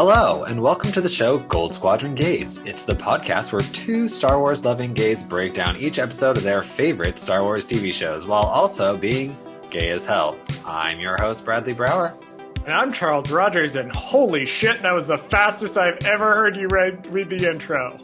Hello, and welcome to the show Goldsquadrongays. It's the podcast where two Star Wars loving gays break down each episode of their favorite Star Wars TV shows while also being gay as hell. I'm your host, Bradley Brower. And I'm Charles Rogers, and holy shit, that was the fastest I've ever heard you read the intro.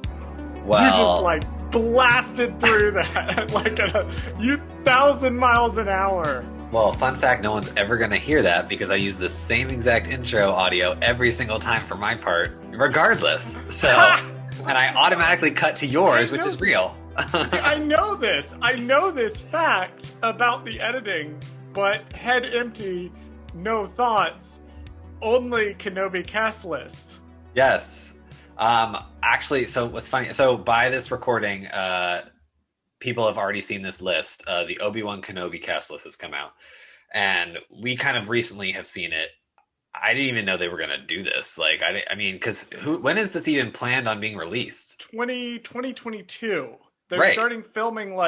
Well, you just blasted through that like at 1,000 miles an hour. Well, fun fact, no one's ever going to hear that because I use the same exact intro audio every single time for my part, regardless. So, and I automatically cut to yours, which is real. See, I know this fact about the editing, but head empty, no thoughts, only Kenobi cast list. Yes. Actually, so what's funny, so by this recording, people have already seen this list. The Obi-Wan Kenobi cast list has come out, and we kind of recently have seen it. I didn't even know they were going to do this. Like, I mean, because when is this even planned on being released? 2022. They're right. starting filming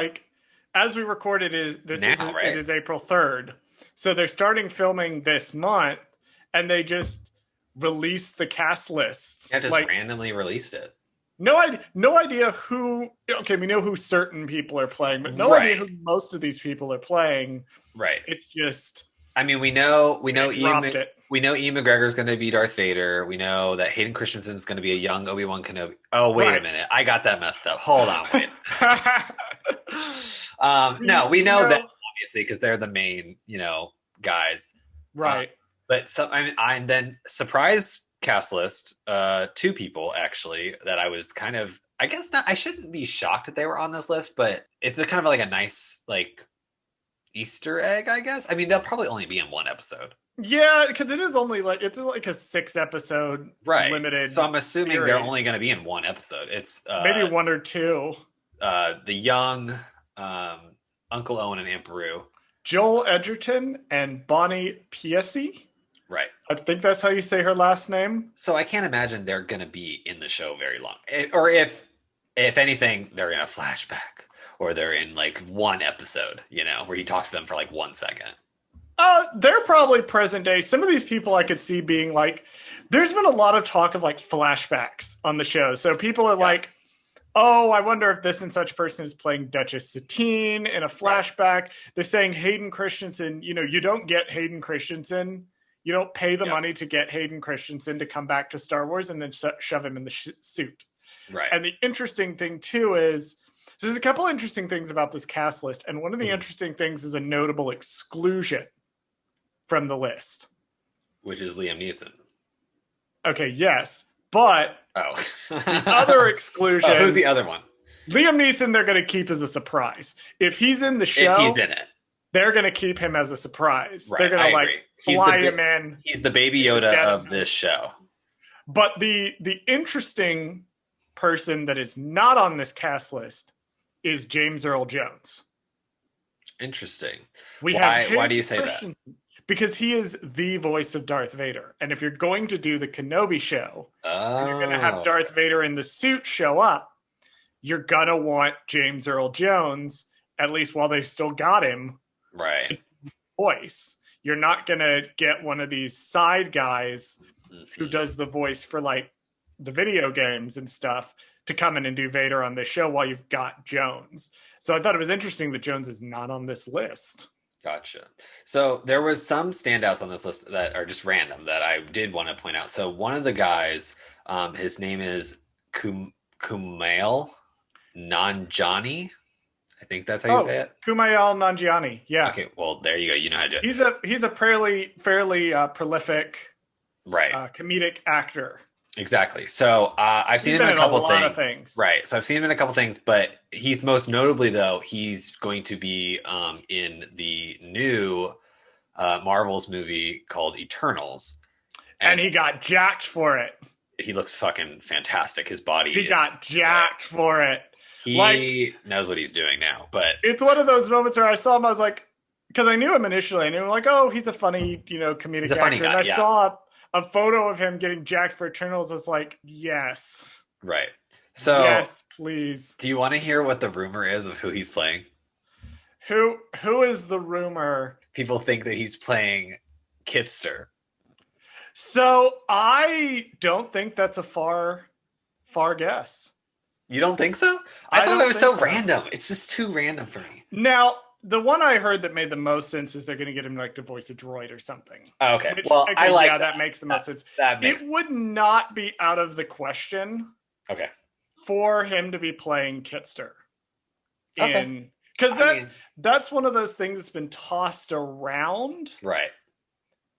as we record it is right? It is April 3rd. So they're starting filming this month, and they just released the cast list. Yeah, just randomly released it. No idea who. Okay, we know who certain people are playing, but no idea who most of these people are playing. Right. It's just. I mean, we know Ian McGregor's going to be Darth Vader. We know that Hayden Christensen's going to be a young Obi-Wan Kenobi. Oh, wait a minute, I got that messed up. Hold on, wait. No, we know that obviously because they're the main, guys. Right. But I then surprise cast list, two people actually that I was kind of, I guess not, I shouldn't be shocked that they were on this list, but it's kind of like a nice Easter egg, I guess. I mean, they'll probably only be in one episode. Yeah, because it is only it's a 6-episode limited. So I'm assuming series. They're only going to be in one episode. It's maybe one or two. The young Uncle Owen and Aunt Beru, Joel Edgerton and Bonnie Piesse. Right. I think that's how you say her last name. So I can't imagine they're going to be in the show very long. Or if anything, they're in a flashback. Or they're in one episode, where he talks to them for 1 second. They're probably present day. Some of these people I could see being there's been a lot of talk of flashbacks on the show. So people are oh, I wonder if this and such person is playing Duchess Satine in a flashback. Right. They're saying Hayden Christensen, you don't get Hayden Christensen. You don't pay the money to get Hayden Christensen to come back to Star Wars and then shove him in the suit. Right. And the interesting thing, too, is so there's a couple interesting things about this cast list. And one of the interesting things is a notable exclusion from the list. Which is Liam Neeson. Okay, yes. But the other exclusion. Who's the other one? Liam Neeson, they're going to keep as a surprise. If he's in the show. If he's in it. They're going to keep him as a surprise. Right, they're going to fly him in. He's the Baby Yoda of this show. But the interesting person that is not on this cast list is James Earl Jones. Interesting. Why do you say that? Because he is the voice of Darth Vader. And if you're going to do the Kenobi show, and you're going to have Darth Vader in the suit show up, you're going to want James Earl Jones, at least while they've still got him, right? Voice. You're not going to get one of these side guys who does the voice for the video games and stuff to come in and do Vader on this show while you've got Jones. So I thought it was interesting that Jones is not on this list. Gotcha. So there was some standouts on this list that are just random that I did want to point out. So one of the guys, his name is Kumail Nanjiani. I think that's how you say it. Kumail Nanjiani. Yeah. Okay. Well, there you go. You know how to do it. He's a fairly prolific, comedic actor. Exactly. So I've seen him in a couple things. Right. So I've seen him in a couple things, but he's most notably though he's going to be in the new Marvel's movie called Eternals, and he got jacked for it. He looks fucking fantastic. His body. He got jacked for it. He knows what he's doing now, but it's one of those moments where I saw him. I was because I knew him initially. I knew him oh, he's a funny, comedic he's a actor. Funny guy, and I saw a photo of him getting jacked for Eternals. I was yes. Right. So yes, please. Do you want to hear what the rumor is of who he's playing? Who is the rumor? People think that he's playing Kitster. So I don't think that's a far guess. You don't think so? I thought it was so random. It's just too random for me. Now, the one I heard that made the most sense is they're going to get him like to voice a droid or something. Oh, okay. Well, I like that makes the most sense. It would not be out of the question. Okay. For him to be playing Kitster. Okay. Because that's one of those things that's been tossed around. Right.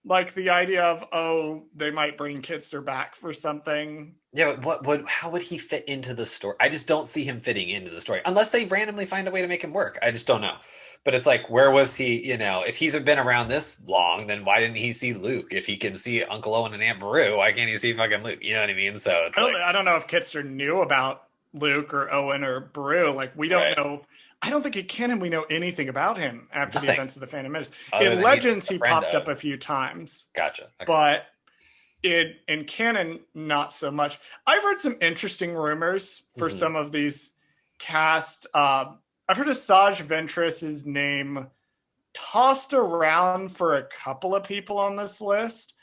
Like the idea of, oh, they might bring Kitster back for something. Yeah, but how would he fit into the story? I just don't see him fitting into the story. Unless they randomly find a way to make him work. I just don't know. But it's like, where was he, if he's been around this long, then why didn't he see Luke? If he can see Uncle Owen and Aunt Beru, why can't he see fucking Luke? You know what I mean? So it's I don't know if Kitster knew about Luke or Owen or Beru. Like, we don't know. I don't think in canon we know anything about him after the events of the Phantom Menace. In Legends, he popped up a few times. Gotcha. Okay. But in canon, not so much. I've heard some interesting rumors for some of these cast. I've heard Asajj Ventress's name tossed around for a couple of people on this list.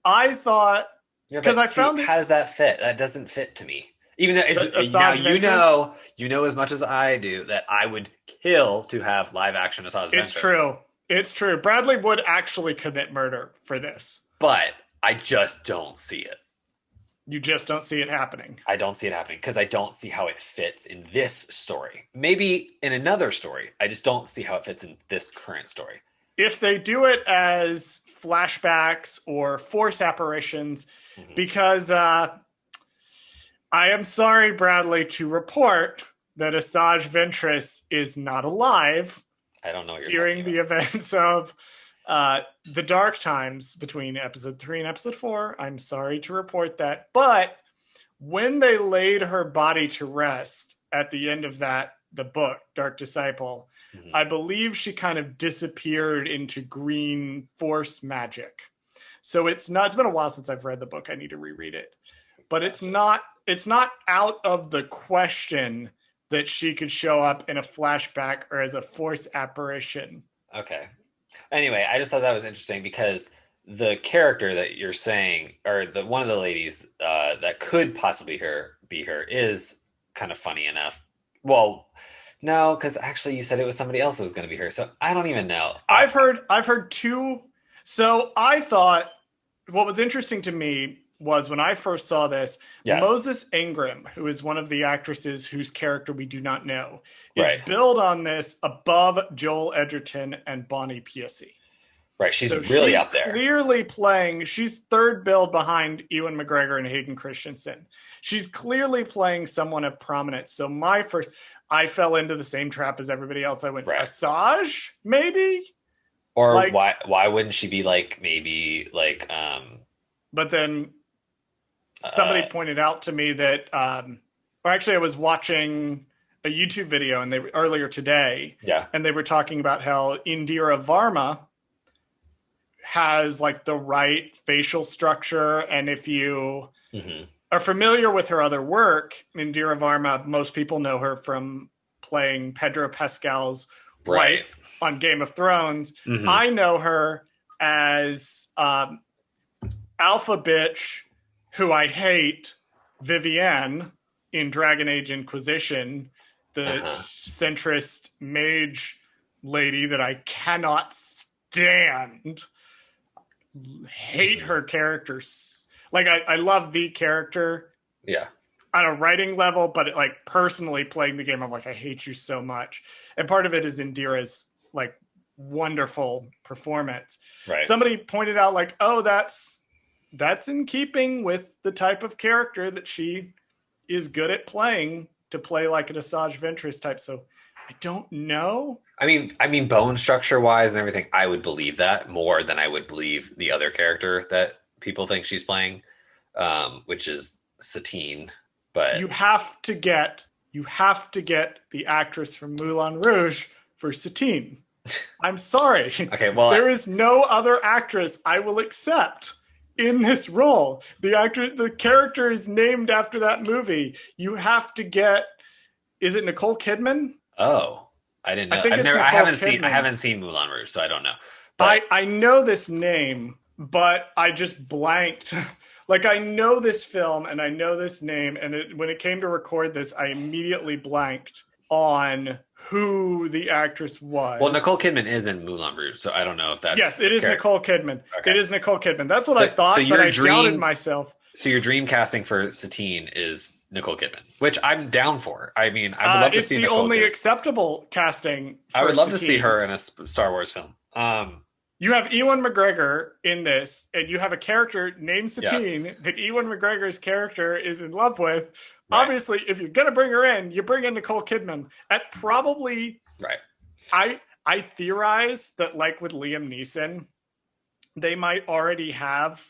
I thought, because I found how does that fit? That doesn't fit to me. Even though you know as much as I do that I would kill to have live action Asajj Ventress. It's true. Bradley would actually commit murder for this. But I just don't see it. You just don't see it happening. I don't see it happening because I don't see how it fits in this story. Maybe in another story. I just don't see how it fits in this current story. If they do it as flashbacks or force apparitions, because I am sorry, Bradley, to report that Asajj Ventress is not alive. I don't know what you're during the events of the dark times between episode 3 and episode 4. I'm sorry to report that. But when they laid her body to rest at the end of the book, Dark Disciple, I believe she kind of disappeared into green force magic. So it's been a while since I've read the book. I need to reread it. But it's not out of the question that she could show up in a flashback or as a force apparition. Okay. Anyway, I just thought that was interesting because the character that you're saying, or one of the ladies that could possibly be her, is kind of funny enough. Well, no, because actually you said it was somebody else that was going to be her, so I don't even know. I've heard two. So I thought what was interesting to me was when I first saw this, Moses Ingram, who is one of the actresses whose character we do not know, is billed on this above Joel Edgerton and Bonnie Piesse. Right, she's really up there. Clearly playing, she's third billed behind Ewan McGregor and Hayden Christensen. She's clearly playing someone of prominence. So I fell into the same trap as everybody else. I went, Asajj, maybe? Or why wouldn't she be but then somebody pointed out to me that, or actually I was watching a YouTube video earlier today. Yeah. And they were talking about how Indira Varma has like the right facial structure. And if you are familiar with her other work, Indira Varma, most people know her from playing Pedro Pascal's wife on Game of Thrones. I know her as Alpha Bitch, who I hate, Vivienne in Dragon Age Inquisition, the centrist mage lady that I cannot stand. Hate her characters. Like, I love the character. Yeah. On a writing level, but like personally playing the game, I'm like, I hate you so much. And part of it is Indira's like wonderful performance. Right. Somebody pointed out like, oh, that's in keeping with the type of character that she is good at playing, to play like an Asajj Ventress type. So I don't know. I mean, bone structure wise and everything, I would believe that more than I would believe the other character that people think she's playing, which is Satine. But you have to get the actress from Moulin Rouge for Satine. I'm sorry. Okay, well, there is no other actress I will accept in this role. The character is named after that movie. You have to get. Is it Nicole Kidman? Oh, I didn't know. I haven't seen Moulin Rouge, so I don't know. But I know this name. but I just blanked. Like, I know this film and I know this name, and when it came to record this, I immediately blanked on who the actress was. Well, Nicole Kidman is in Moulin Rouge, so I don't know if that's yes, it is Nicole Kidman. Okay. It is Nicole Kidman. That's what I thought, but I doubted myself. So your dream casting for Satine is Nicole Kidman, which I'm down for. I mean, I would love to see Nicole Kidman. It's the only acceptable casting. I would love to see her in a Star Wars film. You have Ewan McGregor in this, and you have a character named Satine that Ewan McGregor's character is in love with. Right. Obviously, if you're going to bring her in, you bring in Nicole Kidman. At probably... Right. I theorize that, like with Liam Neeson, they might already have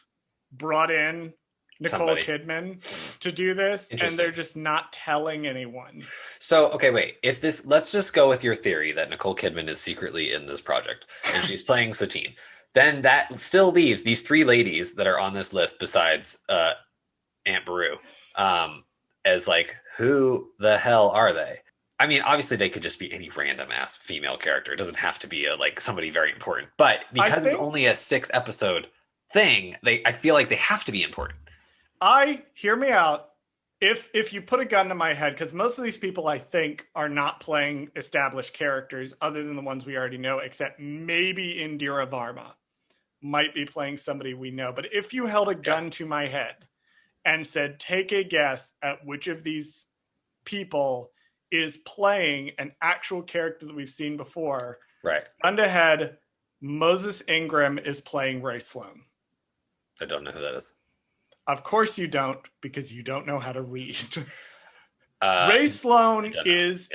brought in Nicole Kidman to do this, and they're just not telling anyone. So, okay, wait. Let's just go with your theory that Nicole Kidman is secretly in this project and she's playing Satine. Then that still leaves these three ladies that are on this list besides Aunt Beru as like, who the hell are they? I mean, obviously they could just be any random ass female character. It doesn't have to be like somebody very important. But because it's only a 6-episode thing, I feel like they have to be important. Hear me out. If you put a gun to my head, because most of these people I think are not playing established characters other than the ones we already know, except maybe Indira Varma might be playing somebody we know. But if you held a gun to my head and said, take a guess at which of these people is playing an actual character that we've seen before, right? Gun to head, Moses Ingram is playing Ray Sloane. I don't know who that is. Of course you don't, because you don't know how to read. Ray Sloane is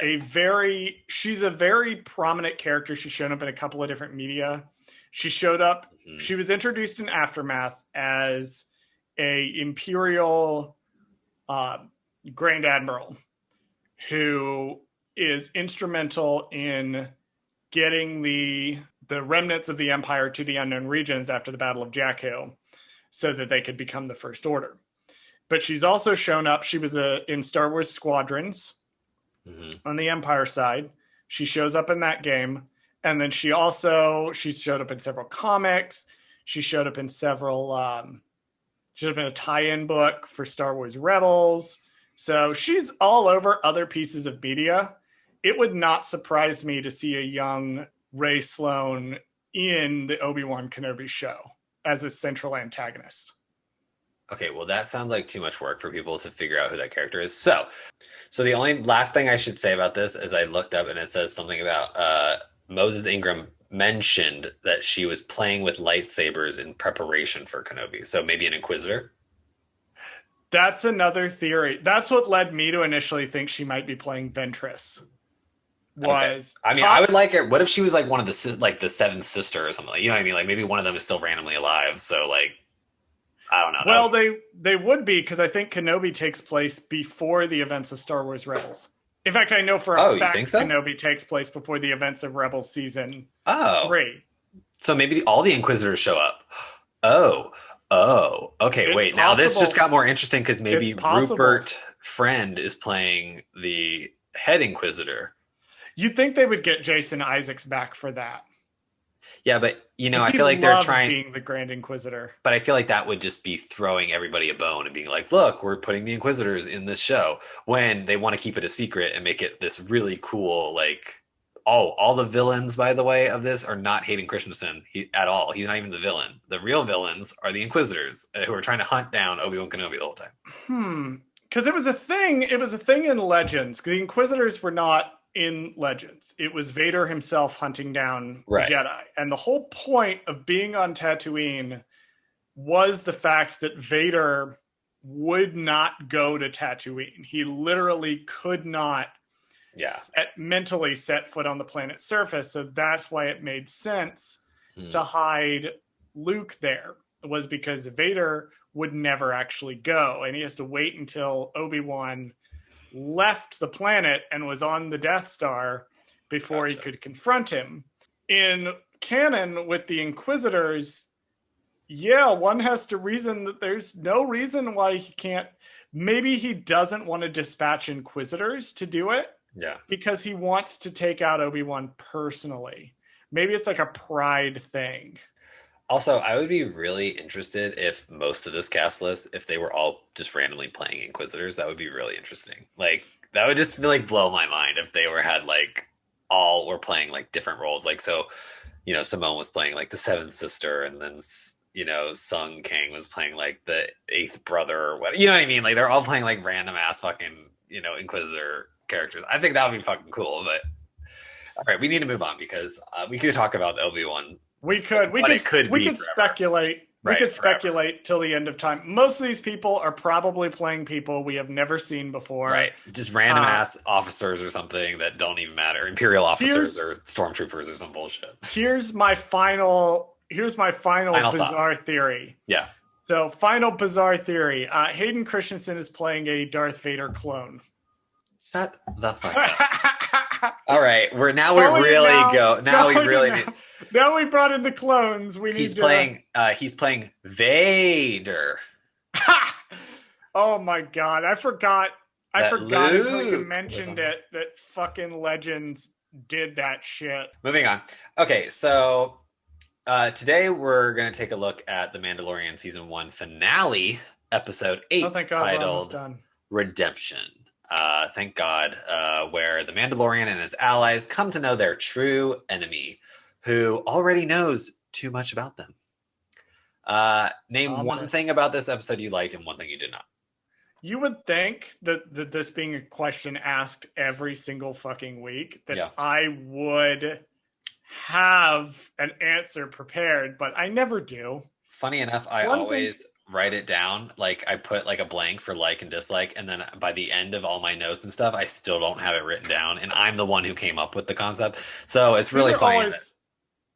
she's a very prominent character. She's shown up in a couple of different media. She showed up, she was introduced in Aftermath as a Imperial Grand Admiral who is instrumental in getting the remnants of the Empire to the Unknown Regions after the Battle of Jakku, so that they could become the First Order. But she's also shown up. She was in Star Wars Squadrons on the Empire side. She shows up in that game. And then she showed up in several comics. She showed up in several, she showed up in a tie-in book for Star Wars Rebels. So she's all over other pieces of media. It would not surprise me to see a young Ray Sloane in the Obi-Wan Kenobi show as a central antagonist. Okay, well, that sounds like too much work for people to figure out who that character is. So the only last thing I should say about this is I looked up and it says something about Moses Ingram mentioned that she was playing with lightsabers in preparation for Kenobi. So maybe an Inquisitor? That's another theory. That's what led me to initially think she might be playing Ventress. I would like her. What if she was like one of the seventh sister or something? You know what I mean? Like maybe one of them is still randomly alive. So like, I don't know. Well, they would be, because I think Kenobi takes place before the events of Star Wars Rebels. In fact, I know for a fact Kenobi takes place before the events of Rebels season 3. So maybe all the Inquisitors show up. Okay, it's wait. Possible. Now this just got more interesting because maybe Rupert Friend is playing the head Inquisitor. You'd think they would get Jason Isaacs back for that. Yeah, but I feel like they're trying being the Grand Inquisitor. But I feel like that would just be throwing everybody a bone and being like, "Look, we're putting the Inquisitors in this show," when they want to keep it a secret and make it this really cool. Like, all the villains, by the way, of this are not Hayden Christensen at all. He's not even the villain. The real villains are the Inquisitors who are trying to hunt down Obi-Wan Kenobi the whole time. Because it was a thing. It was a thing in Legends. The Inquisitors were not in Legends. It was Vader himself hunting down the Jedi. And the whole point of being on Tatooine was the fact that Vader would not go to Tatooine. He literally could not mentally set foot on the planet's surface. So that's why it made sense to hide Luke there, was because Vader would never actually go. And he has to wait until Obi-Wan left the planet and was on the Death Star before he could confront him. In canon with the Inquisitors, one has to reason that there's no reason why he can't. Maybe he doesn't want to dispatch Inquisitors to do it. Yeah. Because he wants to take out Obi-Wan personally. Maybe it's like a pride thing. Also, I would be really interested if most of this cast list, if they were all just randomly playing Inquisitors, that would be really interesting. Like that would just like blow my mind if they were had like all were playing like different roles. Like so, Simone was playing like the seventh sister, and then Sung Kang was playing like the eighth brother or what. You know what I mean? Like they're all playing like random ass fucking Inquisitor characters. I think that would be fucking cool. But all right, we need to move on because we could talk about the Obi-Wan. We could speculate. We could speculate till the end of time. Most of these people are probably playing people we have never seen before. Right. Just random ass officers or something that don't even matter. Imperial officers or stormtroopers or some bullshit. Here's my final bizarre theory. Yeah. So final bizarre theory. Hayden Christensen is playing a Darth Vader clone. Shut the fuck up. All right. Now we brought in the clones. He's playing Vader. Oh my god. I forgot until you mentioned it that fucking Legends did that shit. Moving on. Okay, so today we're going to take a look at the Mandalorian season 1 finale, episode 8, titled Redemption. Thank God, where the Mandalorian and his allies come to know their true enemy, who already knows too much about them. Name one thing about this episode you liked and one thing you did not. You would think that this being a question asked every single fucking week, that I would have an answer prepared, but I never do. Funny enough, I always write it down. Like I put like a blank for like and dislike, and then by the end of all my notes and stuff, I still don't have it written down, and I'm the one who came up with the concept. So it's really funny.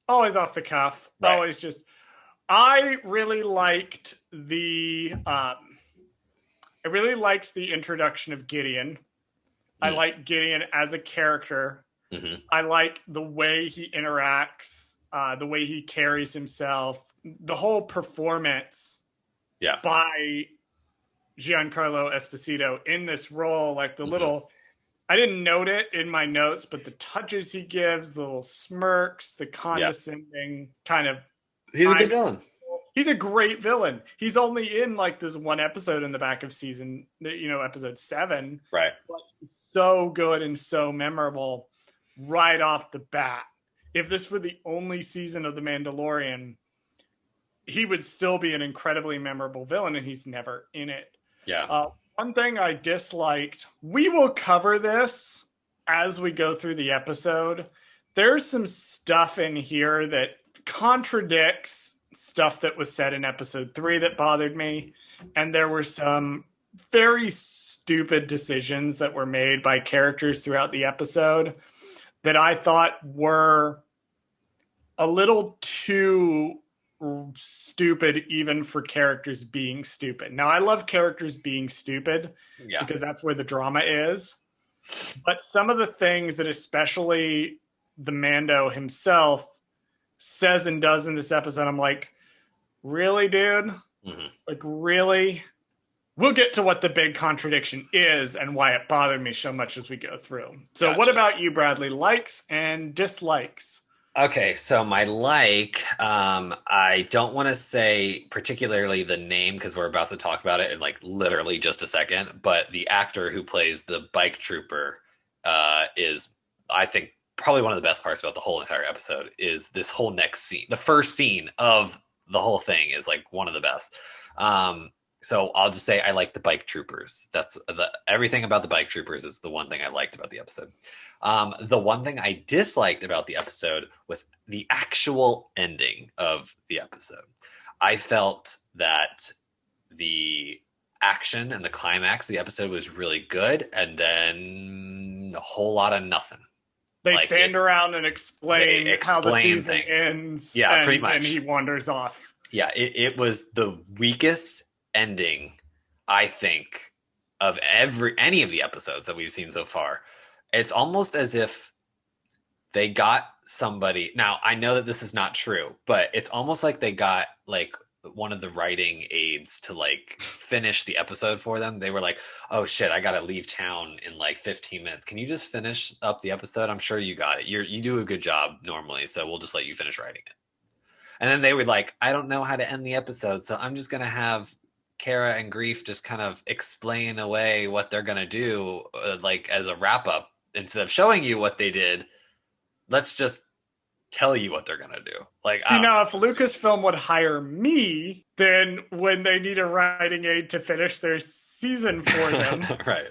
Always off the cuff. Right. Always just. I really liked the introduction of Gideon. I like Gideon as a character. Mm-hmm. I like the way he interacts, the way he carries himself, the whole performance by Giancarlo Esposito in this role, like the little, I didn't note it in my notes, but the touches he gives, the little smirks, the condescending kind of. He's a good villain. He's a great villain. He's only in like this one episode in the back of season, episode 7. Right. But he's so good and so memorable right off the bat. If this were the only season of The Mandalorian, he would still be an incredibly memorable villain, and he's never in it. Yeah. One thing I disliked, we will cover this as we go through the episode. There's some stuff in here that contradicts stuff that was said in episode 3 that bothered me. And there were some very stupid decisions that were made by characters throughout the episode that I thought were a little too stupid even for characters being stupid. Now, I love characters being stupid because that's where the drama is. But some of the things that especially the Mando himself says and does in this episode, I'm like, really, dude? Mm-hmm. Like, really? We'll get to what the big contradiction is and why it bothered me so much as we go through. So What about you, Bradley? Likes and dislikes? Okay, so my I don't want to say particularly the name because we're about to talk about it in like literally just a second, but the actor who plays the bike trooper is, I think, probably one of the best parts about the whole entire episode is this whole next scene. The first scene of the whole thing is like one of the best. So I'll just say I like the bike troopers. That's everything about the bike troopers is the one thing I liked about the episode. The one thing I disliked about the episode was the actual ending of the episode. I felt that the action and the climax of the episode was really good, and then a whole lot of nothing. They stand around and explain how the season ends. Yeah, pretty much. And he wanders off. Yeah, it was the weakest ending, I think, of any of the episodes that we've seen so far. It's almost as if they got somebody. Now, I know that this is not true, but it's almost like they got like one of the writing aides to like finish the episode for them. They were like, oh shit, I gotta leave town in like 15 minutes. Can you just finish up the episode? I'm sure you got it. You do a good job normally, so we'll just let you finish writing it. And then they would like, I don't know how to end the episode, so I'm just gonna have Kara and Grief just kind of explain away what they're gonna do, like as a wrap up. Instead of showing you what they did, let's just tell you what they're gonna do. Like, see, now if Lucasfilm would hire me, then when they need a writing aid to finish their season for them, right,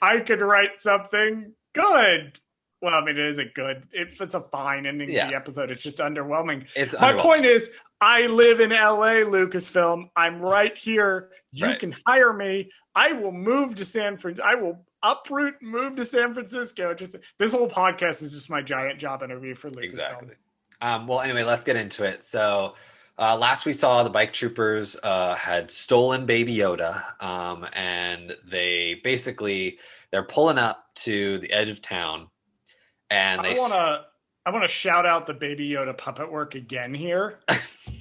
I could write something good. Well, I mean, it isn't good. It's a fine ending to the episode. It's just underwhelming. My point is, I live in LA, Lucasfilm. I'm right here. You can hire me. I will move to San Francisco. I will uproot, move to San Francisco. Just this whole podcast is just my giant job interview for Lucasfilm. Exactly. Well, anyway, let's get into it. So last we saw, the bike troopers had stolen Baby Yoda, and they're pulling up to the edge of town. And I want to shout out the Baby Yoda puppet work again here.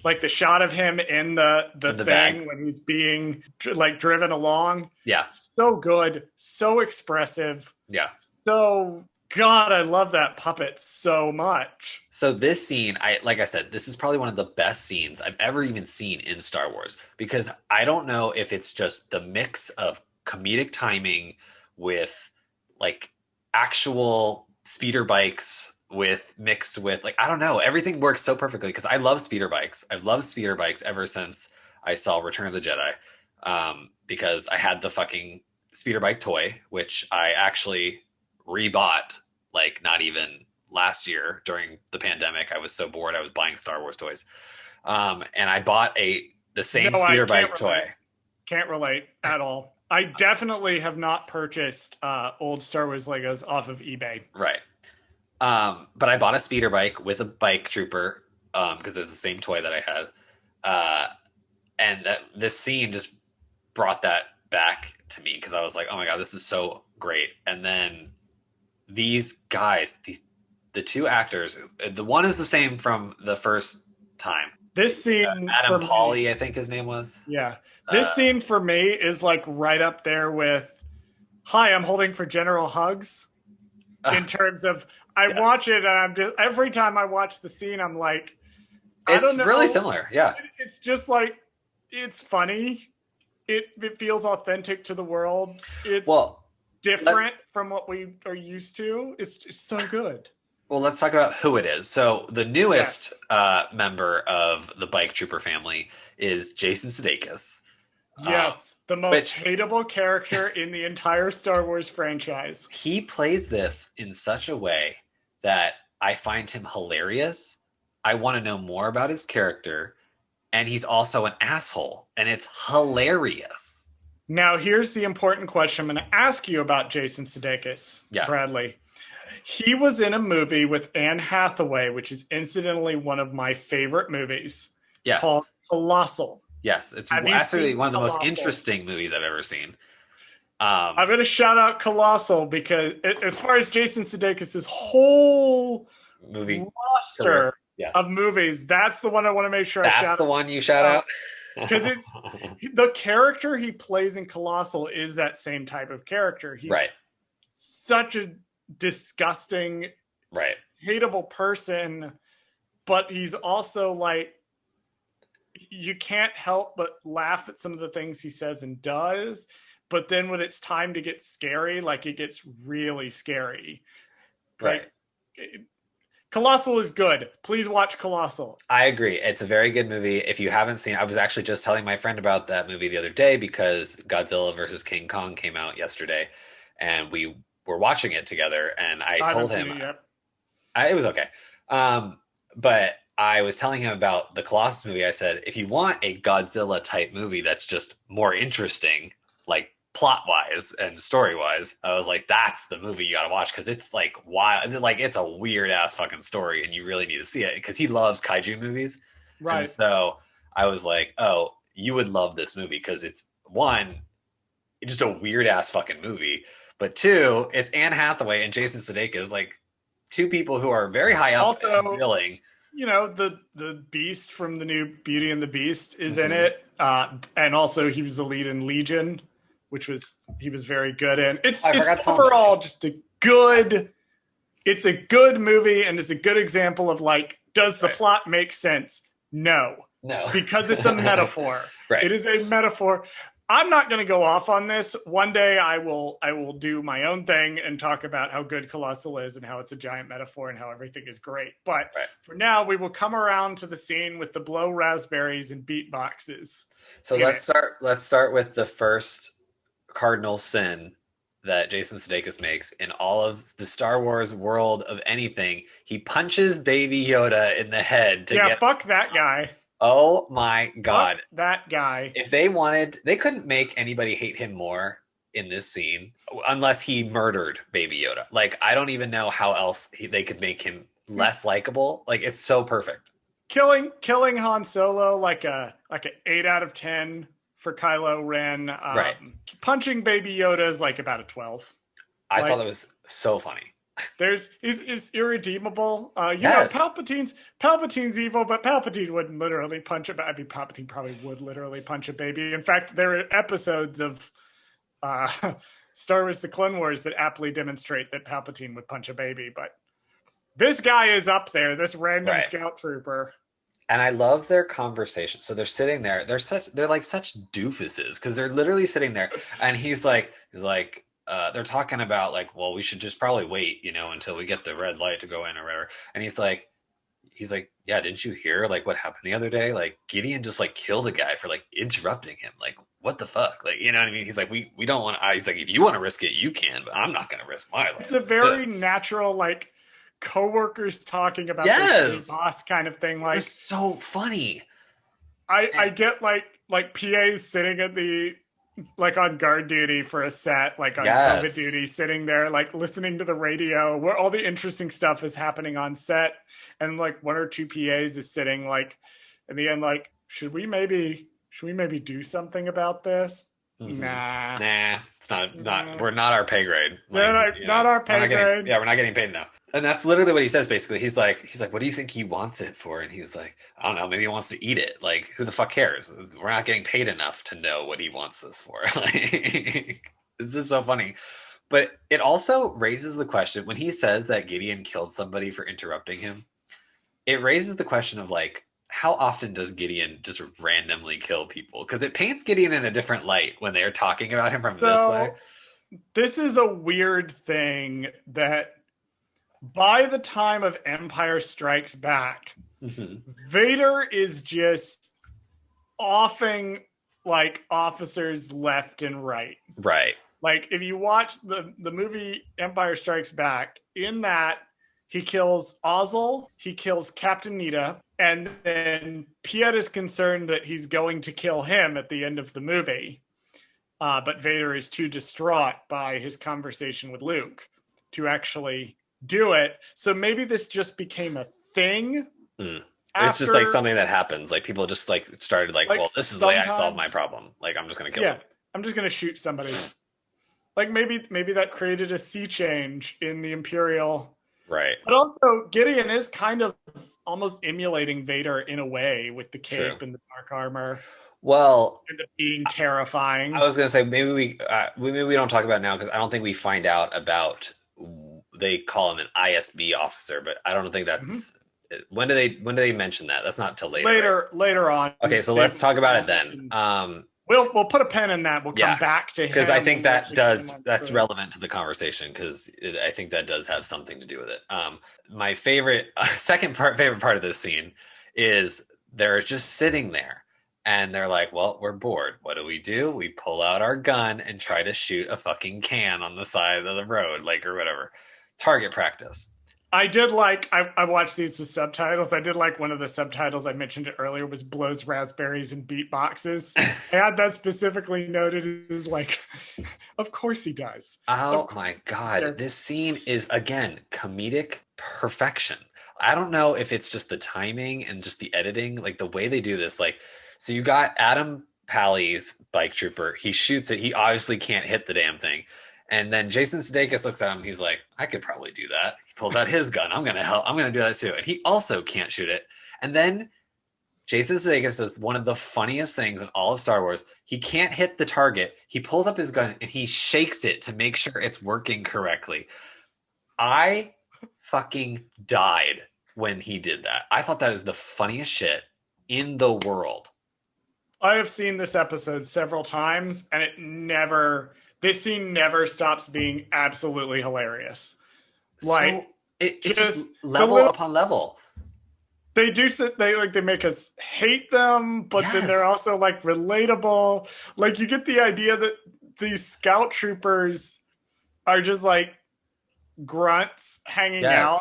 Like the shot of him in the thing bag when he's being like driven along. Yeah. So good. So expressive. Yeah. So, God, I love that puppet so much. So this scene, like I said, this is probably one of the best scenes I've ever even seen in Star Wars, because I don't know if it's just the mix of comedic timing with like actual speeder bikes mixed with like, I don't know, everything works so perfectly, because I love speeder bikes. I've loved speeder bikes ever since I saw Return of the Jedi, because I had the fucking speeder bike toy, which I actually rebought like not even last year during the pandemic. I was so bored I was buying Star Wars toys, and I bought the same speeder bike toy. Can't relate at all. I definitely have not purchased old Star Wars Legos off of eBay. Right. But I bought a speeder bike with a bike trooper, because it's the same toy that I had. And this scene just brought that back to me, because I was like, oh my God, this is so great. And then these guys, the two actors, the one is the same from the first time. This scene, Adam Pauly, I think his name was. Yeah. This scene for me is like right up there with, hi, I'm holding for General Hugs. In terms of, I watch it and I'm just, every time I watch the scene, I'm like, it's really similar. Yeah. It's just like, it's funny. It feels authentic to the world. It's different from what we are used to. It's just so good. Well, let's talk about who it is. So the newest member of the Bike Trooper family is Jason Sudeikis. Yes, the most hateable character in the entire Star Wars franchise. He plays this in such a way that I find him hilarious. I want to know more about his character. And he's also an asshole. And it's hilarious. Now, here's the important question I'm going to ask you about Jason Sudeikis, Bradley. He was in a movie with Anne Hathaway, which is incidentally one of my favorite movies, called Colossal. Yes, it's actually one of the most interesting movies I've ever seen. I'm going to shout out Colossal because as far as Jason Sudeikis' whole movie roster of movies, that's the one I want to make sure I shout out. That's the one you shout out? Because it's the character he plays in Colossal is that same type of character. He's such a disgusting, hateable person, but he's also like, you can't help but laugh at some of the things he says and does. But then when it's time to get scary, like it gets really scary. Like, Colossal is good. Please watch Colossal. I agree. It's a very good movie. If you haven't seen it, I was actually just telling my friend about that movie the other day because Godzilla versus King Kong came out yesterday and we were watching it together and I told him it was okay. But I was telling him about the Colossus movie. I said, if you want a Godzilla type movie that's just more interesting, like plot wise and story wise, I was like, that's the movie you got to watch. Cause it's like wild. Like it's a weird ass fucking story and you really need to see it. Cause he loves kaiju movies. Right. And so I was like, oh, you would love this movie. Cause it's one, it's just a weird ass fucking movie. But two, it's Anne Hathaway and Jason Sudeikis, like two people who are very high up also, in billing. You know, the Beast from the new Beauty and the Beast is in it. And also he was the lead in Legion, which he was very good in. It's overall just it's a good movie and it's a good example of like Does the plot make sense? No. Because it's a metaphor. Right. It is a metaphor. I'm not going to go off on this. One day I will do my own thing and talk about how good Colossal is and how it's a giant metaphor and how everything is great. But for now, we will come around to the scene with the blow raspberries and beatboxes. So let's start with the first cardinal sin that Jason Sudeikis makes in all of the Star Wars world of anything. He punches Baby Yoda in the head fuck that guy. Oh my God. Fuck that guy. If they wanted, they couldn't make anybody hate him more in this scene unless he murdered Baby Yoda. Like, I don't even know how else they could make him less likable. Like, it's so perfect. Killing Han Solo like a 8 out of 10 for Kylo Ren. Punching Baby Yoda is like about a 12. I thought that was so funny. He's irredeemable. Yes. Know, Palpatine's evil, but Palpatine wouldn't literally punch a. I mean, Palpatine probably would literally punch a baby. In fact, there are episodes of Star Wars: The Clone Wars that aptly demonstrate that Palpatine would punch a baby. But this guy is up there. This random scout trooper. And I love their conversation. So they're sitting there. They're like such doofuses because they're literally sitting there, and he's like. They're talking about like, well, we should just probably wait, until we get the red light to go in or whatever. And he's like, yeah, didn't you hear like what happened the other day? Like Gideon just like killed a guy for like interrupting him. Like, what the fuck? Like, you know what I mean? He's like, we don't want to, he's like, if you want to risk it, you can, but I'm not going to risk my life. It's a very natural, like coworkers talking about this boss kind of thing. Like, it's so funny. I get like PAs sitting at like on guard duty for a set, like on COVID duty, sitting there, like listening to the radio where all the interesting stuff is happening on set. And like 1 or 2 PAs is sitting like in the end, like, should we maybe do something about this? Mm-hmm. Nah, it's not, we're not our pay grade. Like, not our pay grade. We're not getting paid enough. And that's literally what he says, basically. He's like, what do you think he wants it for? And he's like, I don't know, maybe he wants to eat it. Like, who the fuck cares? We're not getting paid enough to know what he wants this for. Like, it's just so funny. But it also raises the question, when he says that Gideon killed somebody for interrupting him, it raises the question of like, how often does Gideon just randomly kill people? Because it paints Gideon in a different light when they're talking about him from this way. This is a weird thing that by the time of Empire Strikes Back, Vader is just offing like officers left and right. Right. Like if you watch the movie Empire Strikes Back, in that he kills Ozzel, he kills Captain Nita, and then Piet is concerned that he's going to kill him at the end of the movie. But Vader is too distraught by his conversation with Luke to actually do it. So maybe this just became a thing. It's just like something that happens. Like people just like started like, well, this is the way I solve my problem. Like I'm just going to kill somebody. I'm just going to shoot somebody. Like maybe that created a sea change in the Imperial. Right. But also Gideon is kind of almost emulating Vader in a way with the cape and the dark armor. Well, and being terrifying. I was going to say maybe we don't talk about it now because I don't think we find out about. They call him an ISB officer, but I don't think that's. When do they mention that? That's not till later. Later on. Okay, so let's talk about it then. We'll put a pen in that. We'll come back to him because I think that's relevant to the conversation because I think that does have something to do with it. My favorite favorite part of this scene is they're just sitting there and they're like, well, we're bored. What do? We pull out our gun and try to shoot a fucking can on the side of the road, like, or whatever. Target practice. I did like, I watched these with subtitles. I did like one of the subtitles I mentioned it earlier was blows raspberries and beatboxes. I had that specifically noted as like, of course he does. Oh my God. This scene is, again, comedic perfection. I don't know if it's just the timing and just the editing, like the way they do this. Like, so you got Adam Pally's bike trooper. He shoots it. He obviously can't hit the damn thing. And then Jason Sudeikis looks at him. He's like, I could probably do that. He pulls out his gun. I'm going to help. I'm going to do that too. And he also can't shoot it. And then Jason Sudeikis does one of the funniest things in all of Star Wars. He can't hit the target. He pulls up his gun and he shakes it to make sure it's working correctly. I fucking died when he did that. I thought that is the funniest shit in the world. I have seen this episode several times, and this scene never stops being absolutely hilarious. Like, so it's just level upon level. They they make us hate them, but then they're also like relatable. Like, you get the idea that these scout troopers are just like grunts hanging out.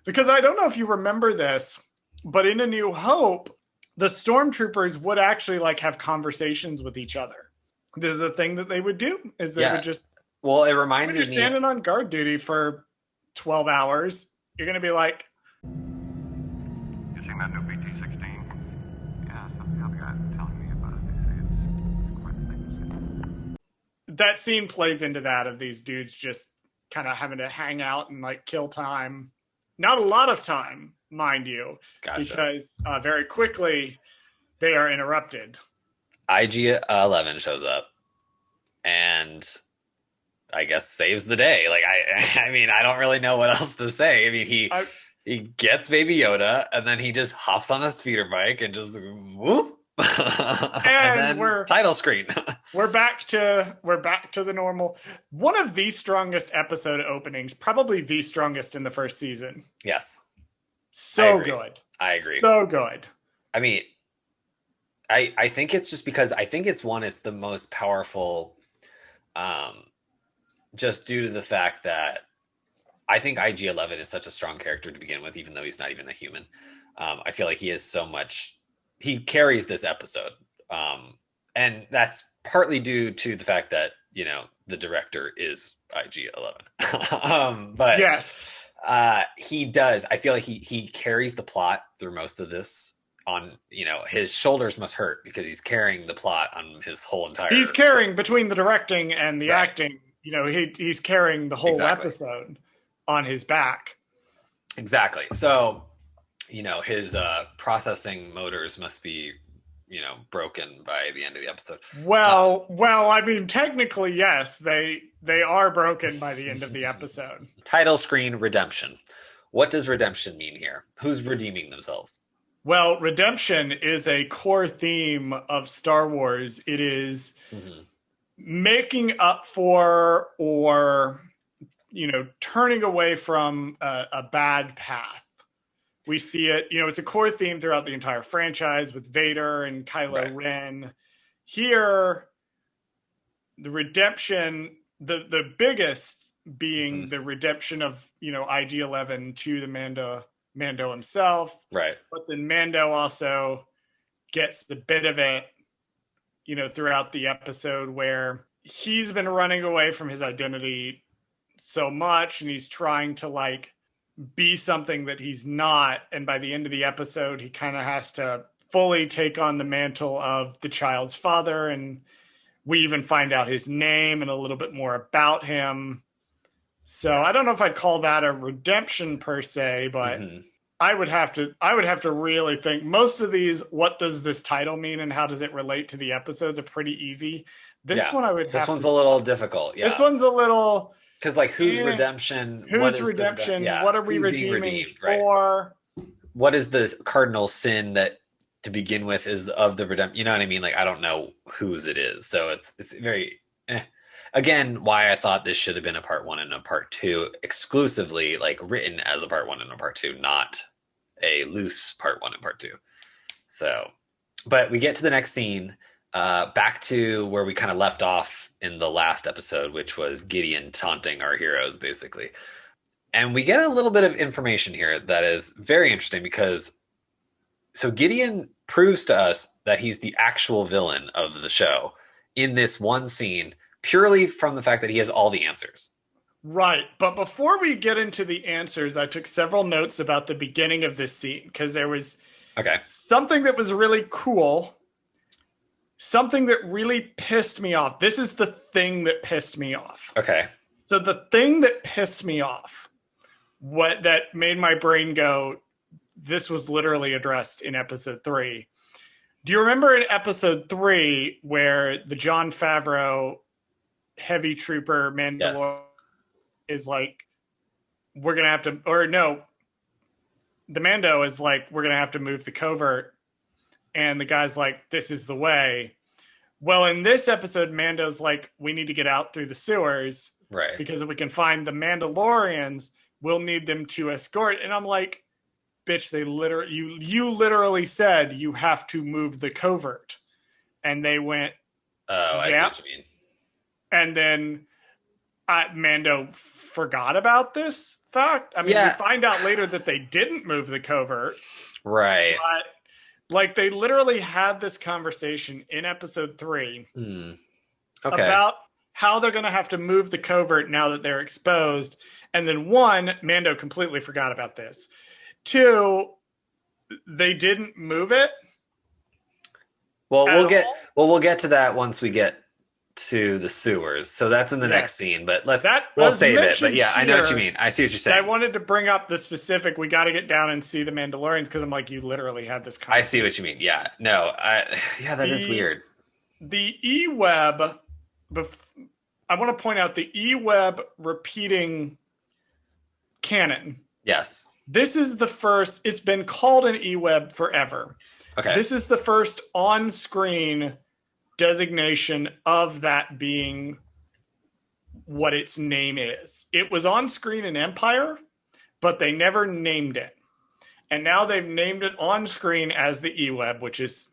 Because I don't know if you remember this, but in A New Hope, the stormtroopers would actually like have conversations with each other. This is a thing that they would do, is they would just, well, it reminds me, when you're standing on guard duty for 12 hours, you're going to be like, you seen that new BT-16? Yeah, the other guys were telling me about it. They say it's quite a thing to see. That scene plays into that, of these dudes just kind of having to hang out and like kill time. Not a lot of time, mind you, because very quickly they are interrupted. IG-11 shows up and I guess saves the day. Like, I mean, I don't really know what else to say. I mean, he gets Baby Yoda and then he just hops on a speeder bike and just whoop. and then title screen. we're back to the normal. One of the strongest episode openings, probably the strongest in the first season. Yes. So good. I agree. So good. I mean, I think it's just because I think it's the most powerful, just due to the fact that I think IG-11 is such a strong character to begin with, even though he's not even a human. I feel like he is so much. He carries this episode. And that's partly due to the fact that, the director is IG-11. But yes, he does. I feel like he carries the plot through most of this on, his shoulders must hurt because he's carrying the plot on his whole entire. He's carrying between the directing and the acting, he's carrying the whole episode on his back. Exactly. So, his processing motors must be, broken by the end of the episode. Well, I mean, technically, yes, they are broken by the end of the episode. Title screen redemption. What does redemption mean here? Who's redeeming themselves? Well, redemption is a core theme of Star Wars. It is making up for or, turning away from a bad path. We see it, it's a core theme throughout the entire franchise with Vader and Kylo Ren. Here, the redemption, the biggest being the redemption of, IG-11 to the Mando himself. Right. But then Mando also gets the bit of it, throughout the episode where he's been running away from his identity so much and he's trying to be something that he's not. And by the end of the episode, he kind of has to fully take on the mantle of the child's father. And we even find out his name and a little bit more about him. So I don't know if I'd call that a redemption per se, but I would have to really think. Most of these, what does this title mean and how does it relate to the episodes, are pretty easy. This one This one's a little difficult. Yeah. This one's a little. Because who's redemption? Who's redemption? What are we redeeming for? Right. What is the cardinal sin that to begin with is of the redemption? You know what I mean? I don't know whose it is. So it's very, again, why I thought this should have been a part 1 and a part 2 exclusively, written as a part 1 and a part 2, not a loose part 1 and part 2. So, but we get to the next scene, back to where we kind of left off in the last episode, which was Gideon taunting our heroes, basically. And we get a little bit of information here that is very interesting because Gideon proves to us that he's the actual villain of the show in this one scene, purely from the fact that he has all the answers. Right. But before we get into the answers, I took several notes about the beginning of this scene because there was something that was really cool. Something that really pissed me off. This is the thing that pissed me off. Okay. So the thing that pissed me off, that made my brain go, this was literally addressed in episode 3. Do you remember in episode 3 where the Jon Favreau heavy trooper Mandalorian is we're going to have to, or no, the Mando is like, we're going to have to move the covert. And the guy's like, this is the way. Well, in this episode, Mando's like, we need to get out through the sewers. Right. Because if we can find the Mandalorians, we'll need them to escort. And I'm like, bitch, you literally said you have to move the covert. And they went, oh, I see what you mean. And then Mando forgot about this fact. I mean, we find out later that they didn't move the covert. Right. But, like, they literally had this conversation in episode 3 about how they're going to have to move the covert now that they're exposed. And then 1, Mando completely forgot about this. 2, they didn't move it. Well, we'll get to that once we get to the sewers. So that's in the next scene, but we'll save it. But yeah, I know what you mean. I see what you're saying. I wanted to bring up the specific, we got to get down and see the Mandalorians, because I'm like, you literally had this conversation. I see what you mean. Yeah. No, that is weird. The E-Web, I want to point out the E-Web repeating canon. Yes. This is the first, it's been called an E-Web forever. Okay. This is the first on-screen designation of that being what its name is. It was on screen in Empire, but they never named it. And now they've named it on screen as the E-Web, which is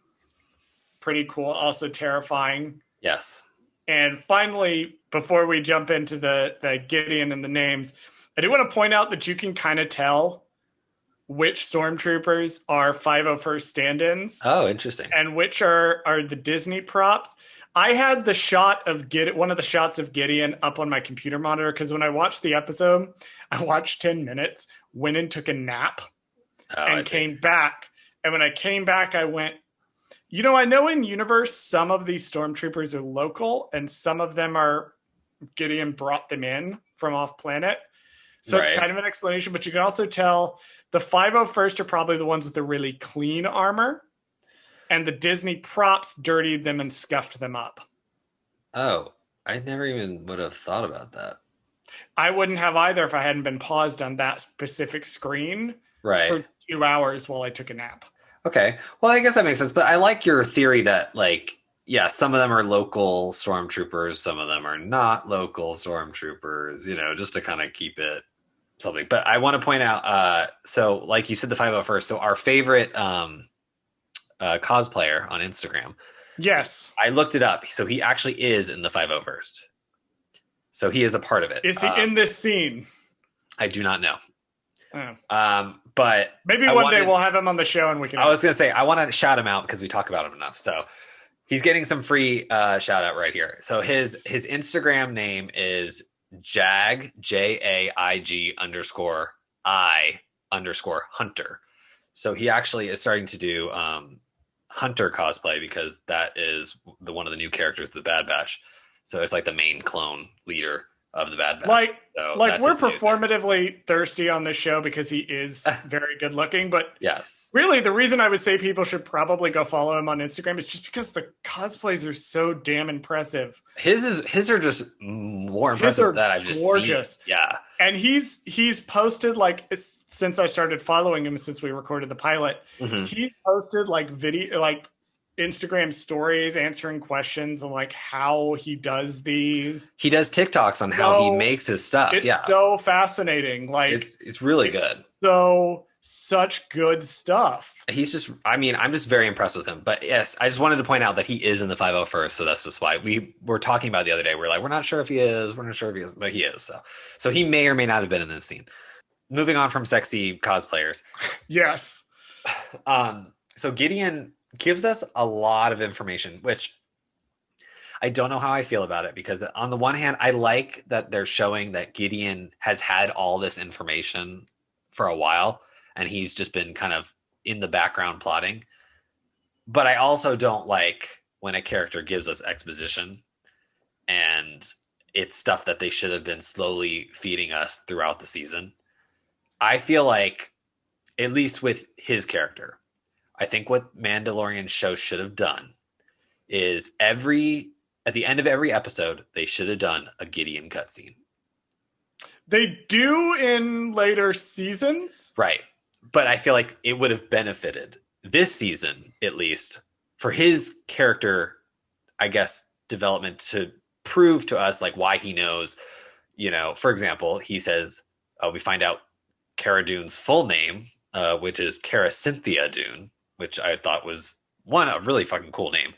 pretty cool, also terrifying. Yes. And finally, before we jump into the Gideon and the names, I do want to point out that you can kind of tell which stormtroopers are 501st stand-ins. Oh, interesting. And which are the Disney props. I had the shot of one of the shots of Gideon up on my computer monitor, because when I watched the episode, I watched 10 minutes, went and took a nap, and came back. And when I came back, I went, I know in universe, some of these stormtroopers are local and some of them are Gideon brought them in from off planet. So It's kind of an explanation, but you can also tell the 501st are probably the ones with the really clean armor, and the Disney props dirtied them and scuffed them up. Oh, I never even would have thought about that. I wouldn't have either if I hadn't been paused on that specific screen for 2 hours while I took a nap. Okay. Well, I guess that makes sense. But I like your theory that, like, yeah, some of them are local stormtroopers, some of them are not local stormtroopers, just to kind of keep it something. But I want to point out, so like you said, the 501st. So our favorite cosplayer on Instagram. Yes. I looked it up. So he actually is in the 501st. So he is a part of it. Is he in this scene? I do not know. But maybe one day we'll have him on the show and we can. I was going to say, I want to shout him out because we talk about him enough. So he's getting some free shout out right here. So his Instagram name is JAIG _I_Hunter. So he actually is starting to do Hunter cosplay because that is one of the new characters of the Bad Batch. So it's like the main clone leader of the Bad Batch. Like we're performatively thirsty on this show because he is very good looking, but yes, really the reason I would say people should probably go follow him on Instagram is just because the cosplays are so damn impressive. His are just more impressive than I've just gorgeous. Seen. Yeah. And he's posted since I started following him since we recorded the pilot, he posted video Instagram stories answering questions and how he does these. He does TikToks on how he makes his stuff. It's so fascinating. It's really good. So such good stuff. He's just, I'm just very impressed with him. But yes, I just wanted to point out that he is in the 501st. So that's just why we were talking about the other day. We're not sure if he is. We're not sure if he is, but he is. So he may or may not have been in this scene. Moving on from sexy cosplayers. Yes. So Gideon gives us a lot of information, which I don't know how I feel about it, because on the one hand, I like that they're showing that Gideon has had all this information for a while and he's just been kind of in the background plotting. But I also don't like when a character gives us exposition and it's stuff that they should have been slowly feeding us throughout the season. I feel like, at least with his character, I think what Mandalorian show should have done is at the end of every episode, they should have done a Gideon cutscene. They do in later seasons. Right. but I feel like it would have benefited this season, at least, for his character, I guess, development to prove to us like why he knows. For example, he says we find out Cara Dune's full name, which is Cara Cynthia Dune, which I thought was a really fucking cool name.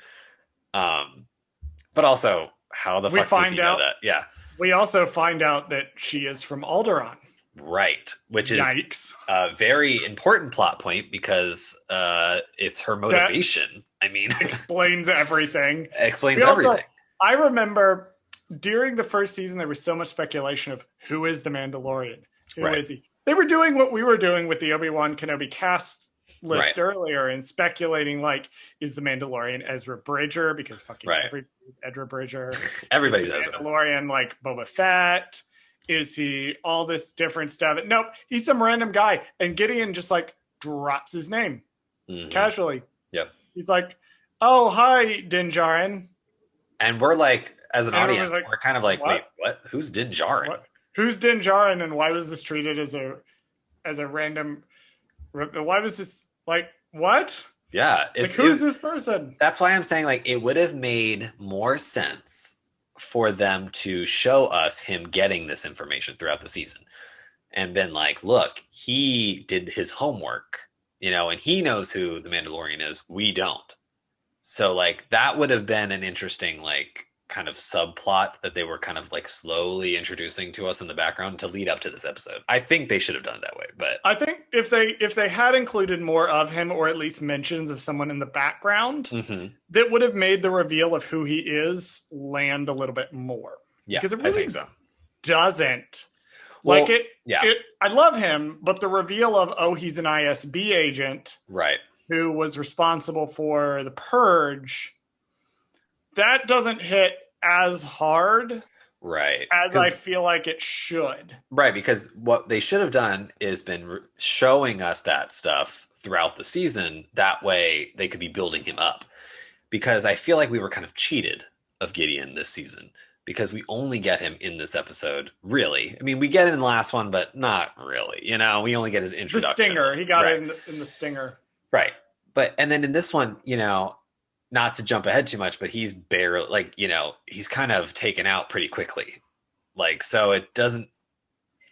But also, how the fuck does he know that? Yeah. We also find out that she is from Alderaan. Right, which is Yikes. A very important plot point because it's her motivation. Explains everything. I remember during the first season, there was so much speculation of who is the Mandalorian? Who is he? They were doing what we were doing with the Obi-Wan Kenobi cast list earlier and speculating, like, is the Mandalorian Ezra Bridger? Because fucking everybody's Ezra Bridger. Everybody's Ezra. Mandalorian, like Boba Fett. Is he all this different stuff? Nope, he's some random guy. And Gideon just like drops his name casually. Yep. He's like, "Oh, hi, Din Djarin." And we're like, as an audience, we're kind of like, "Wait, what? Who's Din Djarin? Who's Din Djarin? And why was this treated as a random? Why was this like what?" Yeah, who's this person? That's why I'm saying like it would have made more sense for them to show us him getting this information throughout the season and been like, look, he did his homework, and he knows who the Mandalorian is. We don't. So like that would have been an interesting, like, kind of subplot that they were kind of like slowly introducing to us in the background to lead up to this episode. I think they should have done it that way, but I think if they had included more of him, or at least mentions of someone in the background, that would have made the reveal of who he is land a little bit more. Yeah, because it really I think so. Doesn't. Well, like it. Yeah, I love him, but the reveal of he's an ISB agent, right, who was responsible for the purge, that doesn't hit as hard as I feel like it should. Right, because what they should have done is been showing us that stuff throughout the season. That way they could be building him up. Because I feel like we were kind of cheated of Gideon this season because we only get him in this episode, really. I mean, we get him in the last one, but not really. We only get his introduction. The stinger. He got it in the stinger. Right. And then in this one, not to jump ahead too much, but he's barely, like, he's kind of taken out pretty quickly. Like, so it doesn't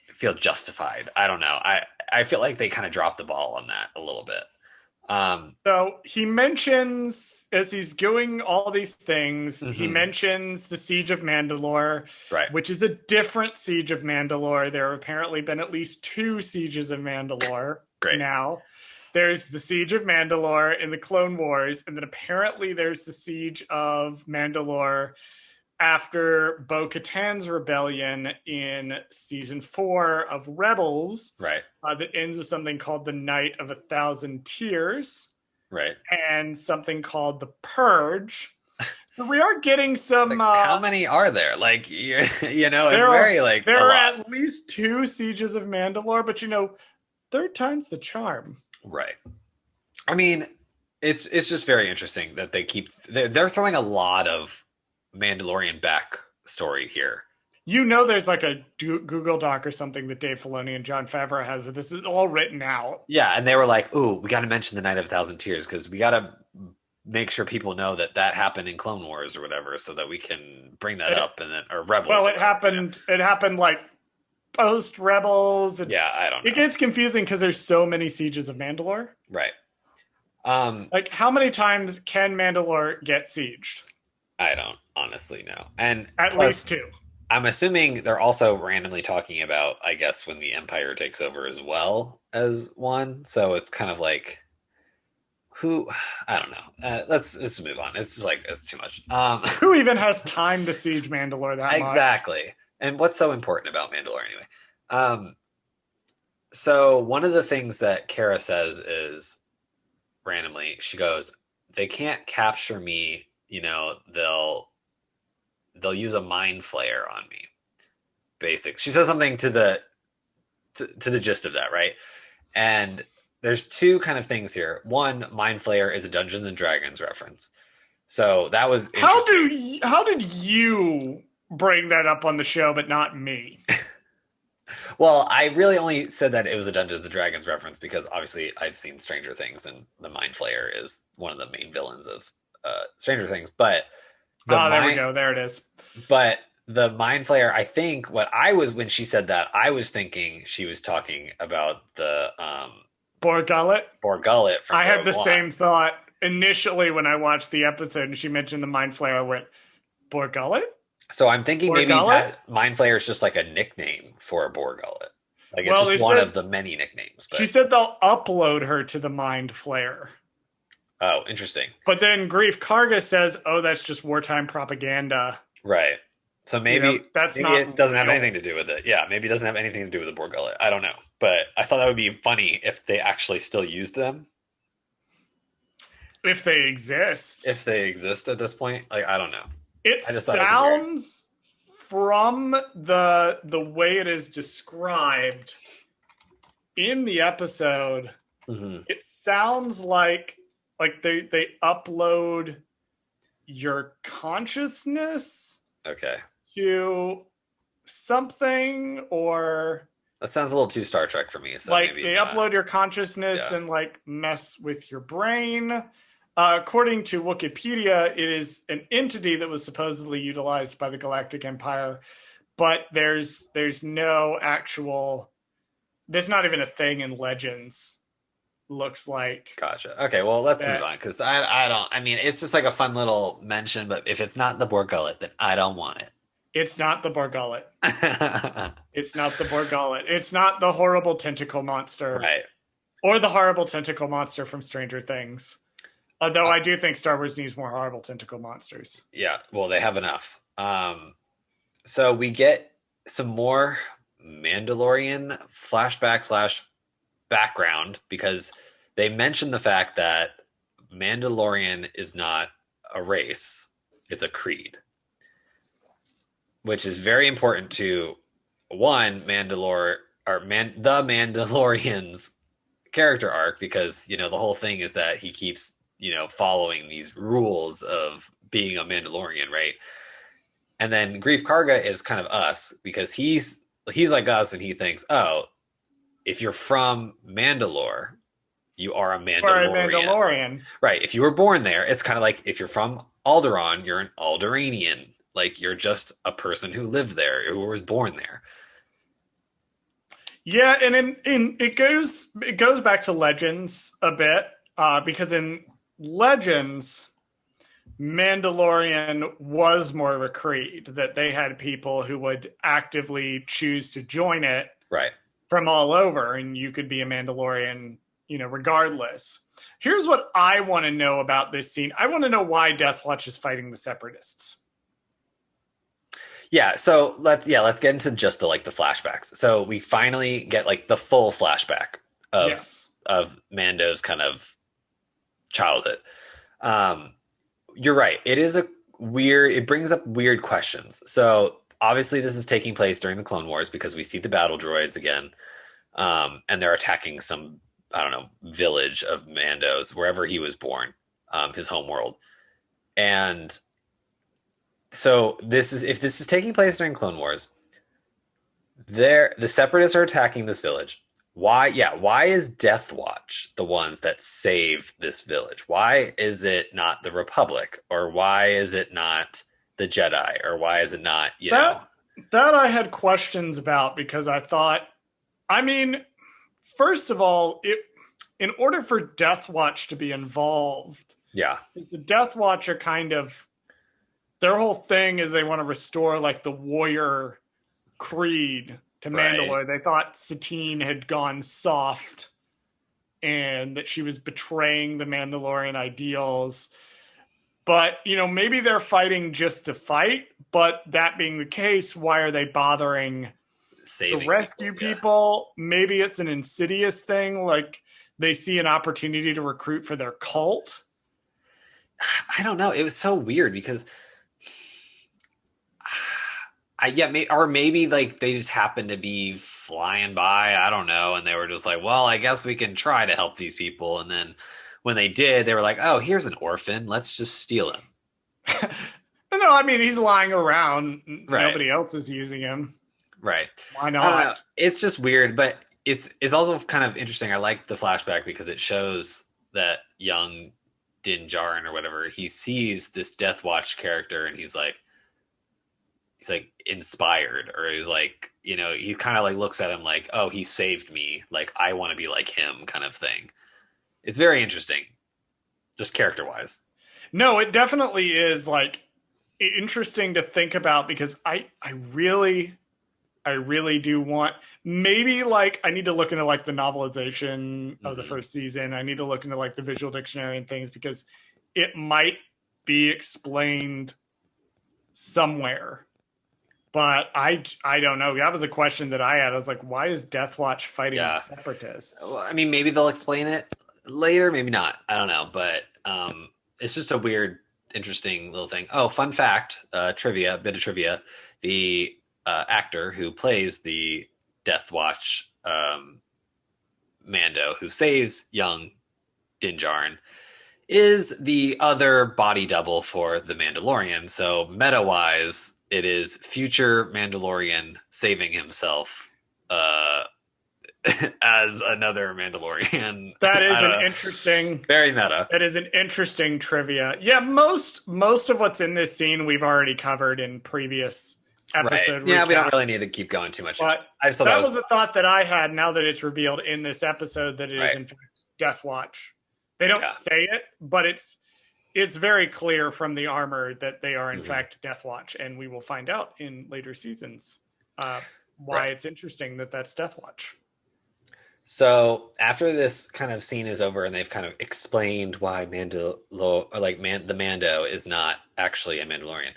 feel justified. I don't know. I feel like they kind of dropped the ball on that a little bit. So he mentions, as he's doing all these things, he mentions the Siege of Mandalore, which is a different Siege of Mandalore. There have apparently been at least 2 Sieges of Mandalore now. There's the Siege of Mandalore in the Clone Wars, and then apparently there's the Siege of Mandalore after Bo-Katan's rebellion in season 4 of Rebels, that ends with something called the Night of 1,000 Tears, and something called the Purge. So we are getting some. How many are there? Like, it's very like there are at least 2 Sieges of Mandalore, but third time's the charm. Right. I mean, it's just very interesting that they're throwing a lot of Mandalorian backstory here. There's like a Google Doc or something that Dave Filoni and Jon Favreau has, but this is all written out. Yeah, and they were like, "Ooh, we got to mention the Night of 1,000 Tears because we got to make sure people know that happened in Clone Wars or whatever, so that we can bring that up and then or Rebels." Well, it happened. Yeah. It happened like post Rebels. Yeah, I don't know. It gets confusing because there's so many Sieges of Mandalore. Right. Like, how many times can Mandalore get sieged? I don't honestly know. And at least 2. I'm assuming they're also randomly talking about, I guess, when the Empire takes over as well as one. So it's kind of like, I don't know. Let's just move on. It's just like, it's too much. Who even has time to siege Mandalore that much? Exactly. And what's so important about Mandalore anyway? So one of the things that Cara says is, randomly, she goes, they can't capture me. They'll use a mind flayer on me. Basic. She says something to the gist of that, right? And there's 2 kind of things here. One, mind flayer is a Dungeons and Dragons reference. So that was how did you bring that up on the show, but not me? Well, I really only said that it was a Dungeons and Dragons reference because obviously I've seen Stranger Things and the Mind Flayer is one of the main villains of Stranger Things. But the Oh, there we mind, go. There it is. but the Mind Flayer, I think what I was when she said that, I was thinking she was talking about the Borgullet. Borgullet from I had Rogue the One. same thought initially when I watched the episode and she mentioned the Mind Flayer. I went, Borgullet? So I'm thinking maybe Borgullet? that Mind Flayer is just like a nickname for a Borgullet. Like it's Well, just they one said- of the many nicknames. But She said they'll upload her to the Mind Flayer. oh, interesting. But then Grief Karga says, oh, that's just wartime propaganda. Right. So maybe, You know, that's maybe not it doesn't have real. anything to do with it. Yeah, maybe it doesn't have anything to do with the Borgullet. I don't know. But I thought that would be funny if they actually still used them. If they exist. If they exist at this point. Like, I don't know. It I just thought it was sounds from the way it is described in the episode, Mm-hmm. it sounds like they upload your consciousness Okay. to something, or That sounds a little too Star Trek for me. So like maybe they not. upload your consciousness Yeah. and like mess with your brain. According to Wikipedia, it is an entity that was supposedly utilized by the Galactic Empire, but there's no actual. There's not even a thing in Legends. Looks like. Gotcha. Okay, well, let's That- move on because I don't. I mean, it's just like a fun little mention, but if it's not the Borgullet, then I don't want It's not the Borgullet. it. It's not the Borgullet. It's not the horrible tentacle monster. Right. Or the horrible tentacle monster from Stranger Things. Although I do think Star Wars needs more horrible tentacle monsters. Yeah. Well, they have enough. So we get some more Mandalorian flashback / background because they mention the fact that Mandalorian is not a race; it's a creed, which is very important to one the Mandalorian's character arc because the whole thing is that he keeps following these rules of being a Mandalorian, right? And then Grief Karga is kind of us because he's like us and he thinks, oh, if you're from Mandalore, you are a Mandalorian. Or a Mandalorian. Right. If you were born there, it's kind of like if you're from Alderaan, you're an Alderanian. Like you're just a person who lived there, who was born there. Yeah, and it goes back to Legends a bit, because in Legends, Mandalorian was more of a creed, that they had people who would actively choose to join it Right. from all over, and you could be a Mandalorian, regardless. Here's what I want to know about this scene. I want to know why Death Watch is fighting the Separatists. Yeah, so let's get into just the flashbacks. So we finally get like the full flashback of Yes. of Mando's kind of childhood. You're right. It brings up weird questions. So obviously this is taking place during the Clone Wars because we see the battle droids again. And they're attacking some, I don't know, village of Mando's, wherever he was born, his home world. And so if this is taking place during Clone Wars, the Separatists are attacking this village. Why is Death Watch the ones that save this village? Why is it not the Republic? Or why is it not the Jedi? Or why is it not, That I had questions about because I thought, first of all, in order for Death Watch to be involved, Yeah. the Death Watch are kind of, their whole thing is they want to restore like the warrior creed to Right. Mandalore. They thought Satine had gone soft and that she was betraying the Mandalorian ideals. But, maybe they're fighting just to fight. But that being the case, why are they bothering Saving to rescue yeah. people? Maybe it's an insidious thing. Like they see an opportunity to recruit for their cult. I don't know. It was so weird because maybe like they just happened to be flying by. I don't know. And they were just like, well, I guess we can try to help these people. And then when they did, they were like, oh, here's an orphan. Let's just steal him. No, he's lying around. Right. Nobody else is using him. Right. Why I don't know. not? It's just weird, but it's also kind of interesting. I like the flashback because it shows that young Din Djarin or whatever, he sees this Death Watch character and he's like inspired, or he's like, he kind of like looks at him like, oh, he saved me, like I want to be like him, kind of thing. It's very interesting, just character wise. No, it definitely is like interesting to think about because I really do want, maybe like I need to look into like the novelization of the first season. I need to look into like the visual dictionary and things because it might be explained somewhere. But I don't know. That was a question that I had. I was like, why is Death Watch fighting separatists? Well, I mean, maybe they'll explain it later, maybe not. I don't know, but it's just a weird, interesting little thing. Oh, fun fact, trivia, bit of trivia. The actor who plays the Death Watch Mando, who saves young Din Djarin, is the other body double for the Mandalorian. So meta-wise, it is future Mandalorian saving himself as another Mandalorian. That is an interesting, very meta. That is an interesting trivia. Yeah, most of what's in this scene we've already covered in previous episode. Right. Yeah, we don't really need to keep going too much. But I just thought that was a thought that I had now that it's revealed in this episode that it is in fact Death Watch. They don't say it, but it's very clear from the armor that they are in fact Death Watch, and we will find out in later seasons why it's interesting that that's Death Watch. So after this kind of scene is over and they've kind of explained why the Mando is not actually a Mandalorian,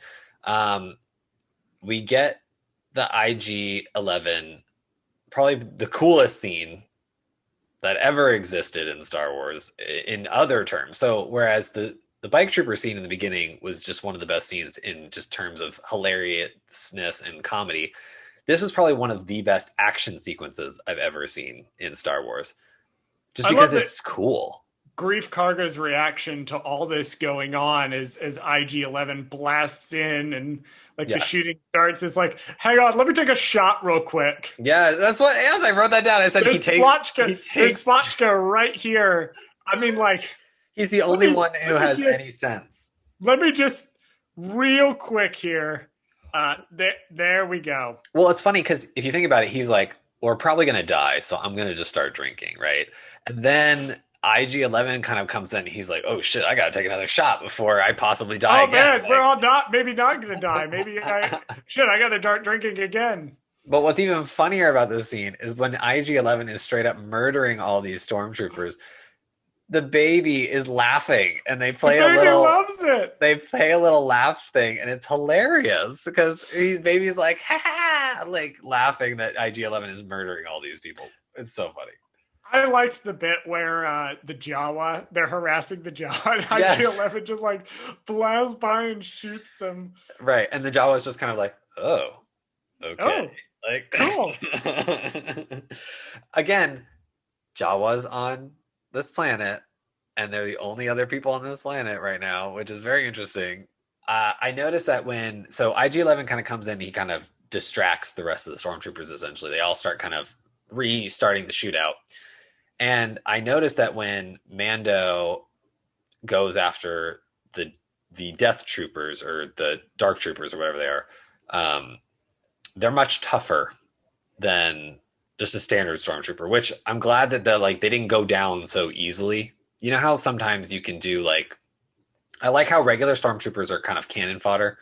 we get the IG-11, probably the coolest scene that ever existed in Star Wars in other terms. So whereas the bike trooper scene in the beginning was just one of the best scenes in just terms of hilariousness and comedy, this is probably one of the best action sequences I've ever seen in Star Wars. Just because it's cool. Grief Karga's reaction to all this going on as IG-11 blasts in and the shooting starts is like, hang on, let me take a shot real quick. Yeah, that's what, as I wrote that down, I said there's Swatchka right here. I mean, he's the only one who has any sense. Let me just real quick here. There we go. Well, it's funny because if you think about it, he's like, we're probably going to die, so I'm going to just start drinking, right? And then IG-11 kind of comes in. He's like, oh, shit, I got to take another shot before I possibly die again. Man, we're all maybe not going to die. Maybe I got to start drinking again. But what's even funnier about this scene is when IG-11 is straight up murdering all these stormtroopers, the baby is laughing and they play loves it. They play a little laugh thing and it's hilarious because baby's like, ha ha, like laughing that IG-11 is murdering all these people. It's so funny. I liked the bit where the Jawa, they're harassing the Jawa and IG-11 just blasts by and shoots them. Right. And the Jawa is just kind of like, oh, okay. Cool. Again, Jawa's on this planet and they're the only other people on this planet right now, which is very interesting. I noticed that so IG-11 kind of comes in, he kind of distracts the rest of the stormtroopers. Essentially, they all start kind of restarting the shootout. And I noticed that when Mando goes after the Death Troopers or the Dark Troopers or whatever they are, they're much tougher than just a standard stormtrooper, which I'm glad that they didn't go down so easily. You know how sometimes you can do I like how regular stormtroopers are kind of cannon fodder,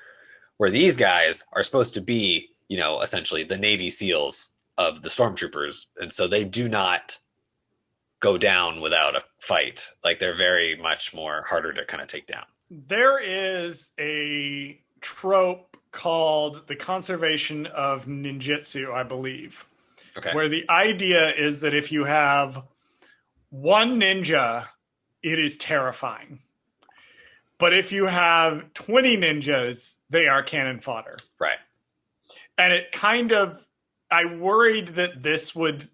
where these guys are supposed to be, essentially the Navy SEALs of the stormtroopers. And so they do not go down without a fight. They're very much more harder to kind of take down. There is a trope called the conservation of ninjutsu, I believe. Okay. Where the idea is that if you have one ninja, it is terrifying. But if you have 20 ninjas, they are cannon fodder. Right. And it kind of, I worried that this would,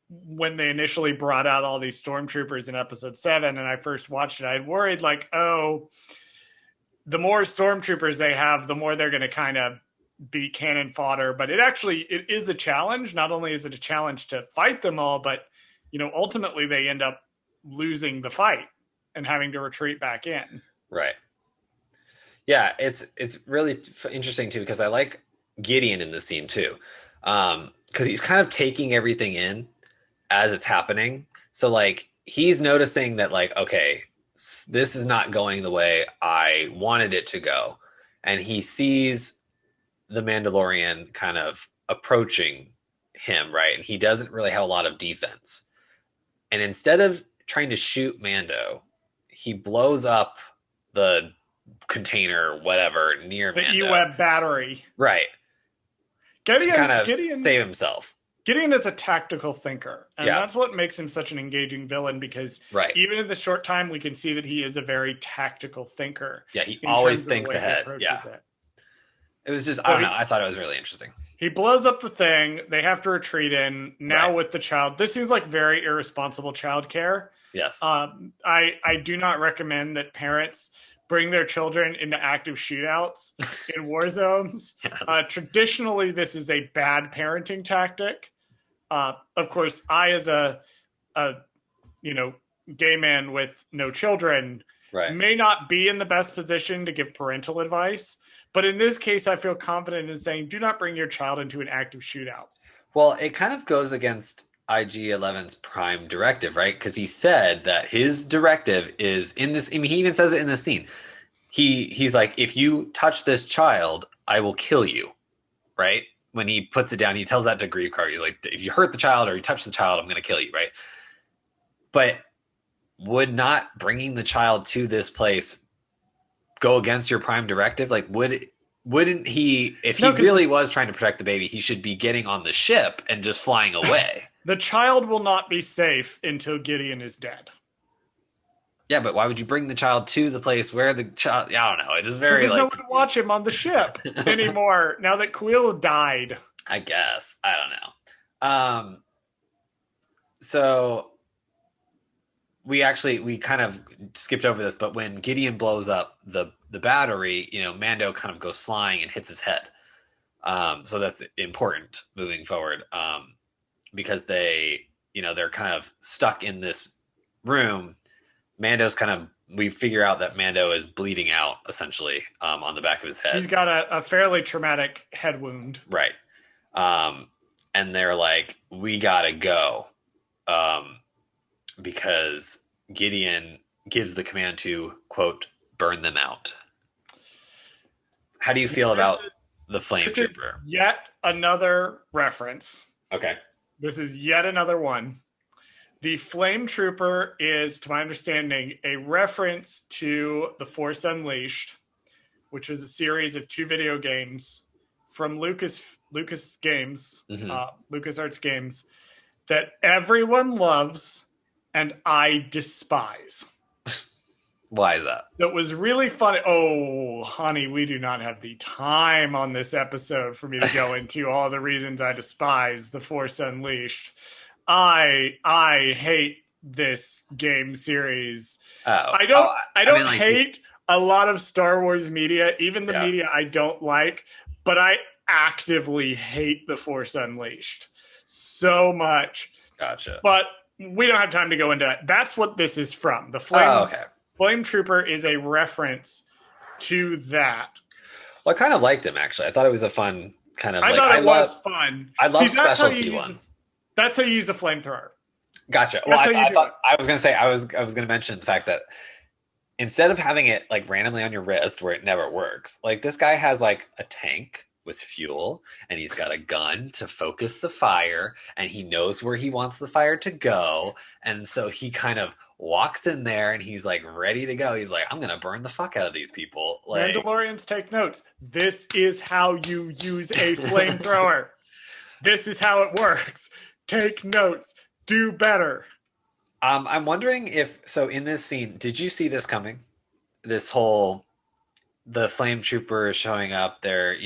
when they initially brought out all these stormtroopers in episode 7 and I first watched it, I worried the more stormtroopers they have, the more they're going to kind of be cannon fodder, but it is a challenge. Not only is it a challenge to fight them all, but ultimately they end up losing the fight and having to retreat back in. Right. Yeah, it's really interesting too, because I like Gideon in this scene too, because he's kind of taking everything in as it's happening. So like he's noticing that like, okay, this is not going the way I wanted it to go, and he sees the Mandalorian kind of approaching him, right? And he doesn't really have a lot of defense, and instead of trying to shoot Mando, he blows up the container, whatever, near the Mando. E-Web battery, right? Gideon, to kind of save himself. Gideon is a tactical thinker, and Yeah. that's what makes him such an engaging villain, because Right. even in the short time, we can see that he is a very tactical thinker. Yeah, he in always terms of the thinks way he ahead. approaches Yeah. it. It was just, So I don't know. I thought it was really interesting. He blows up the thing. They have to retreat in. Now Right. with the child. This seems like very irresponsible childcare. Yes. I do not recommend that parents bring their children into active shootouts in war zones. Yes. Traditionally, this is a bad parenting tactic. Of course, I, as a gay man with no children, Right. may not be in the best position to give parental advice. But in this case, I feel confident in saying, do not bring your child into an active shootout. Well, it kind of goes against IG-11's prime directive, right? Because he said that his directive is in this. I mean, he even says it in the scene. He's like, if you touch this child, I will kill you, right? When he puts it down, he tells that to Grievecard. He's like, if you hurt the child or you touch the child, I'm going to kill you, right? But would not bringing the child to this place go against your prime directive? Like, wouldn't he, if he really was trying to protect the baby, he should be getting on the ship and just flying away. The child will not be safe until Gideon is dead. Yeah, but why would you bring the child to the place where the child? I don't know. It is very there's like no one to watch him on the ship anymore. Now that Quill died, I guess I don't know. So we kind of skipped over this, but when Gideon blows up the battery, Mando kind of goes flying and hits his head. So that's important moving forward, because they're kind of stuck in this room. We figure out that Mando is bleeding out essentially on the back of his head. He's got a fairly traumatic head wound. Right. And they're like, we gotta go. Because Gideon gives the command to, quote, burn them out. How do you feel about the Flame Trooper? Yet another reference. Okay. This is yet another one. The Flame Trooper is, to my understanding, a reference to The Force Unleashed, which is a series of 2 video games from Lucas Games, LucasArts Games, that everyone loves and I despise. Why is that? That was really funny. Oh, honey, we do not have the time on this episode for me to go into all the reasons I despise The Force Unleashed. I hate this game series. I don't hate a lot of Star Wars media, even the media I don't like, but I actively hate The Force Unleashed so much. Gotcha. But we don't have time to go into that. That's what this is from. The Flame Trooper is a reference to that. Well, I kind of liked him, actually. I thought it was a fun kind of. I thought it was fun. I love specialty ones. That's how you use a flamethrower. Gotcha. Well, I was going to say, I was going to mention the fact that instead of having it like randomly on your wrist where it never works, like this guy has like a tank with fuel and he's got a gun to focus the fire and he knows where he wants the fire to go. And so he kind of walks in there and he's like ready to go. He's like, I'm going to burn the fuck out of these people. Like, Mandalorians, take notes. This is how you use a flamethrower. This is how it works. Take notes. Do better. I'm wondering if, so in this scene, did you see this coming? This whole, the Flame Trooper is showing up, they're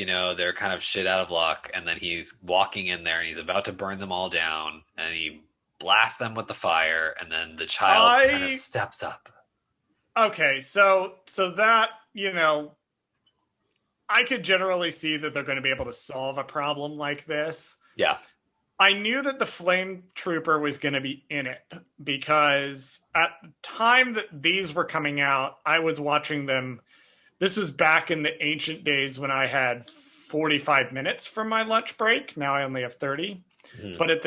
kind of shit out of luck, and then he's walking in there and he's about to burn them all down, and he blasts them with the fire, and then the child kind of steps up. Okay, so that, I could generally see that they're going to be able to solve a problem like this. Yeah. I knew that the Flame Trooper was going to be in it because at the time that these were coming out, I was watching them. This was back in the ancient days when I had 45 minutes from my lunch break. Now I only have 30. Mm-hmm. But at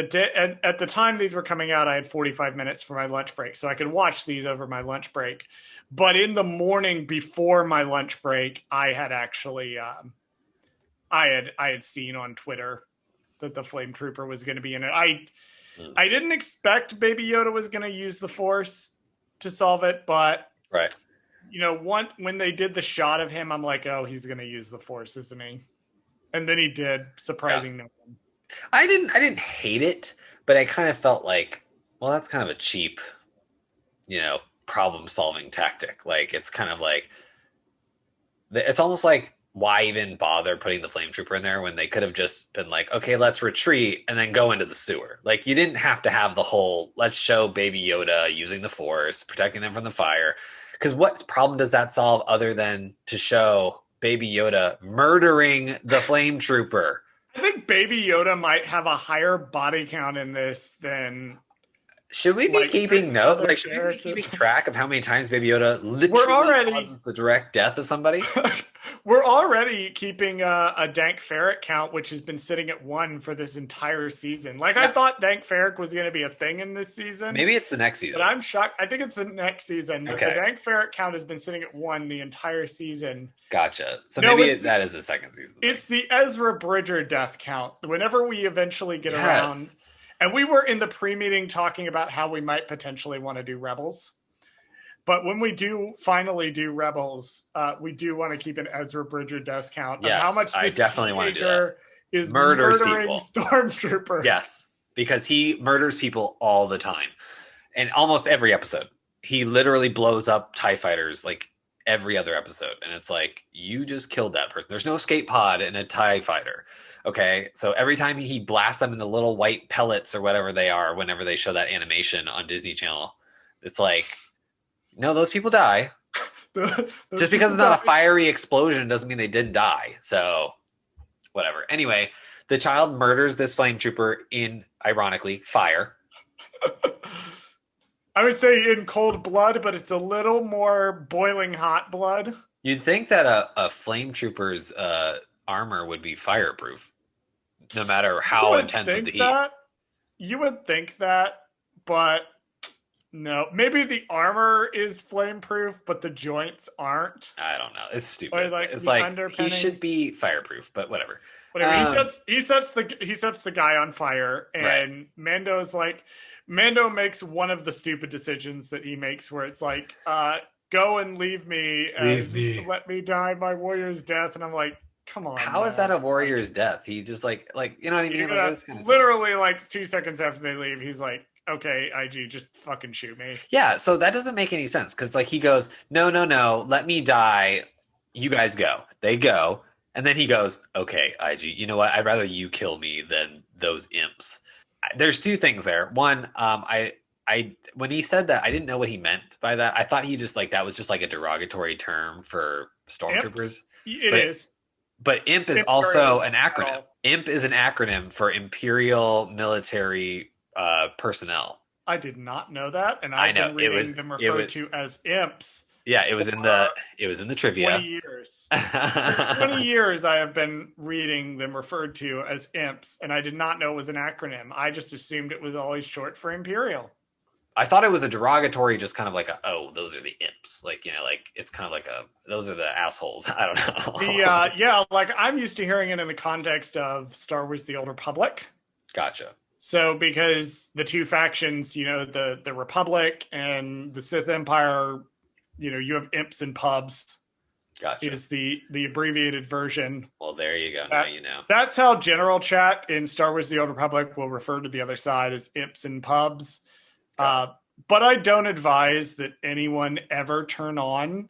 the time these were coming out, I had 45 minutes for my lunch break. So I could watch these over my lunch break. But in the morning before my lunch break, I had actually I had seen on Twitter that the Flame Trooper was going to be in it. I didn't expect Baby Yoda was going to use the Force to solve it, but right. When they did the shot of him, I'm like, oh, he's going to use the Force, isn't he? And then he did, surprising no one. I didn't hate it, but I kind of felt like, well, that's kind of a cheap, problem-solving tactic. Like, it's kind of like, it's almost like, why even bother putting the Flame Trooper in there when they could have just been like, okay, let's retreat and then go into the sewer. Like, you didn't have to have the whole, let's show Baby Yoda using the Force, protecting them from the fire. Because what problem does that solve other than to show Baby Yoda murdering the Flame Trooper? I think Baby Yoda might have a higher body count in this than... Should we be keeping note? Like, should we be keeping track of how many times Baby Yoda literally causes the direct death of somebody? We're already keeping a Dank Ferrick count, which has been sitting at 1 for this entire season. Like, I thought Dank Ferrick was going to be a thing in this season. Maybe it's the next season. But I'm shocked. I think it's the next season. Okay. The Dank Ferrick count has been sitting at 1 the entire season. Gotcha. So maybe that is the second season. It's the Ezra Bridger death count. Whenever we eventually get around... And we were in the pre-meeting talking about how we might potentially want to do Rebels. But when we do finally do Rebels, we do want to keep an Ezra Bridger death count of how much this definitely want to do that. Is murdering people. Stormtrooper. Yes, because he murders people all the time. And almost every episode. He literally blows up TIE fighters like every other episode. And it's like, you just killed that person. There's no escape pod in a TIE fighter. Okay, so every time he blasts them in the little white pellets or whatever they are, whenever they show that animation on Disney Channel, it's like, no, those people die. Just because it's not a fiery explosion doesn't mean they didn't die. So, whatever. Anyway, the child murders this flame trooper in, ironically, fire. I would say in cold blood, but it's a little more boiling hot blood. You'd think that a flame trooper's armor would be fireproof, no matter how intense the heat. You would think that, but no. Maybe the armor is flameproof, but the joints aren't. I don't know. It's stupid. It's like he should be fireproof, but whatever. Whatever. He sets the guy on fire, and right. Mando makes one of the stupid decisions that he makes, where it's like, go and leave me, let me die my warrior's death, and I'm like, come on. How is that a warrior's death? He just like you know what I mean? Like, this kind of literally stuff. Like 2 seconds after they leave, he's like, okay, IG, just fucking shoot me. Yeah, so that doesn't make any sense because like he goes, no, let me die. You guys go. They go, and then he goes, okay, IG, you know what? I'd rather you kill me than those imps. There's two things there. One, I when he said that, I didn't know what he meant by that. I thought he just like that was just like a derogatory term for stormtroopers. It is. But IMP is also an acronym. IMP is an acronym for Imperial Military Personnel. I did not know that, and I've been reading them referred to as imps. Yeah, it was in the trivia. 20 years. For 20 years, I have been reading them referred to as imps, and I did not know it was an acronym. I just assumed it was always short for Imperial. I thought it was a derogatory, just kind of like those are the imps. Like, like it's kind of like those are the assholes. I don't know. Like I'm used to hearing it in the context of Star Wars: The Old Republic. Gotcha. So because the two factions, the Republic and the Sith Empire, you have imps and pubs. Gotcha. Is the abbreviated version. Well, there you go. Now you know. That's how general chat in Star Wars: The Old Republic will refer to the other side as imps and pubs. But I don't advise that anyone ever turn on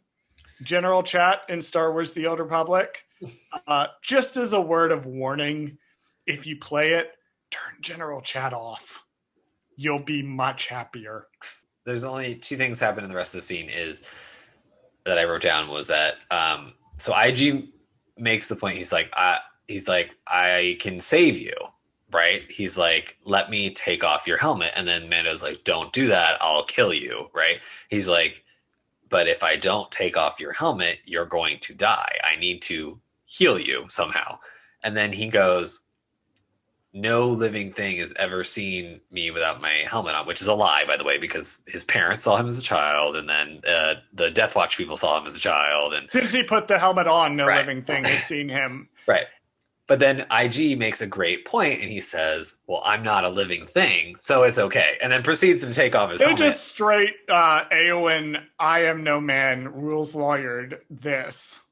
general chat in Star Wars: The Old Republic. Just as a word of warning, if you play it, turn general chat off. You'll be much happier. There's only two things happen in the rest of the scene is that I wrote down was that so IG makes the point. He's like, I can save you, right? He's like, let me take off your helmet. And then Mando's like, don't do that. I'll kill you, right? He's like, but if I don't take off your helmet, you're going to die. I need to heal you somehow. And then he goes, no living thing has ever seen me without my helmet on, which is a lie, by the way, because his parents saw him as a child, and then the Death Watch people saw him as a child. And since he put the helmet on, no Right. living thing has seen him. Right. But then IG makes a great point, and he says, well, I'm not a living thing, so it's okay. And then proceeds to take off his They helmet. just straight Eowyn, I am no man, rules lawyered this.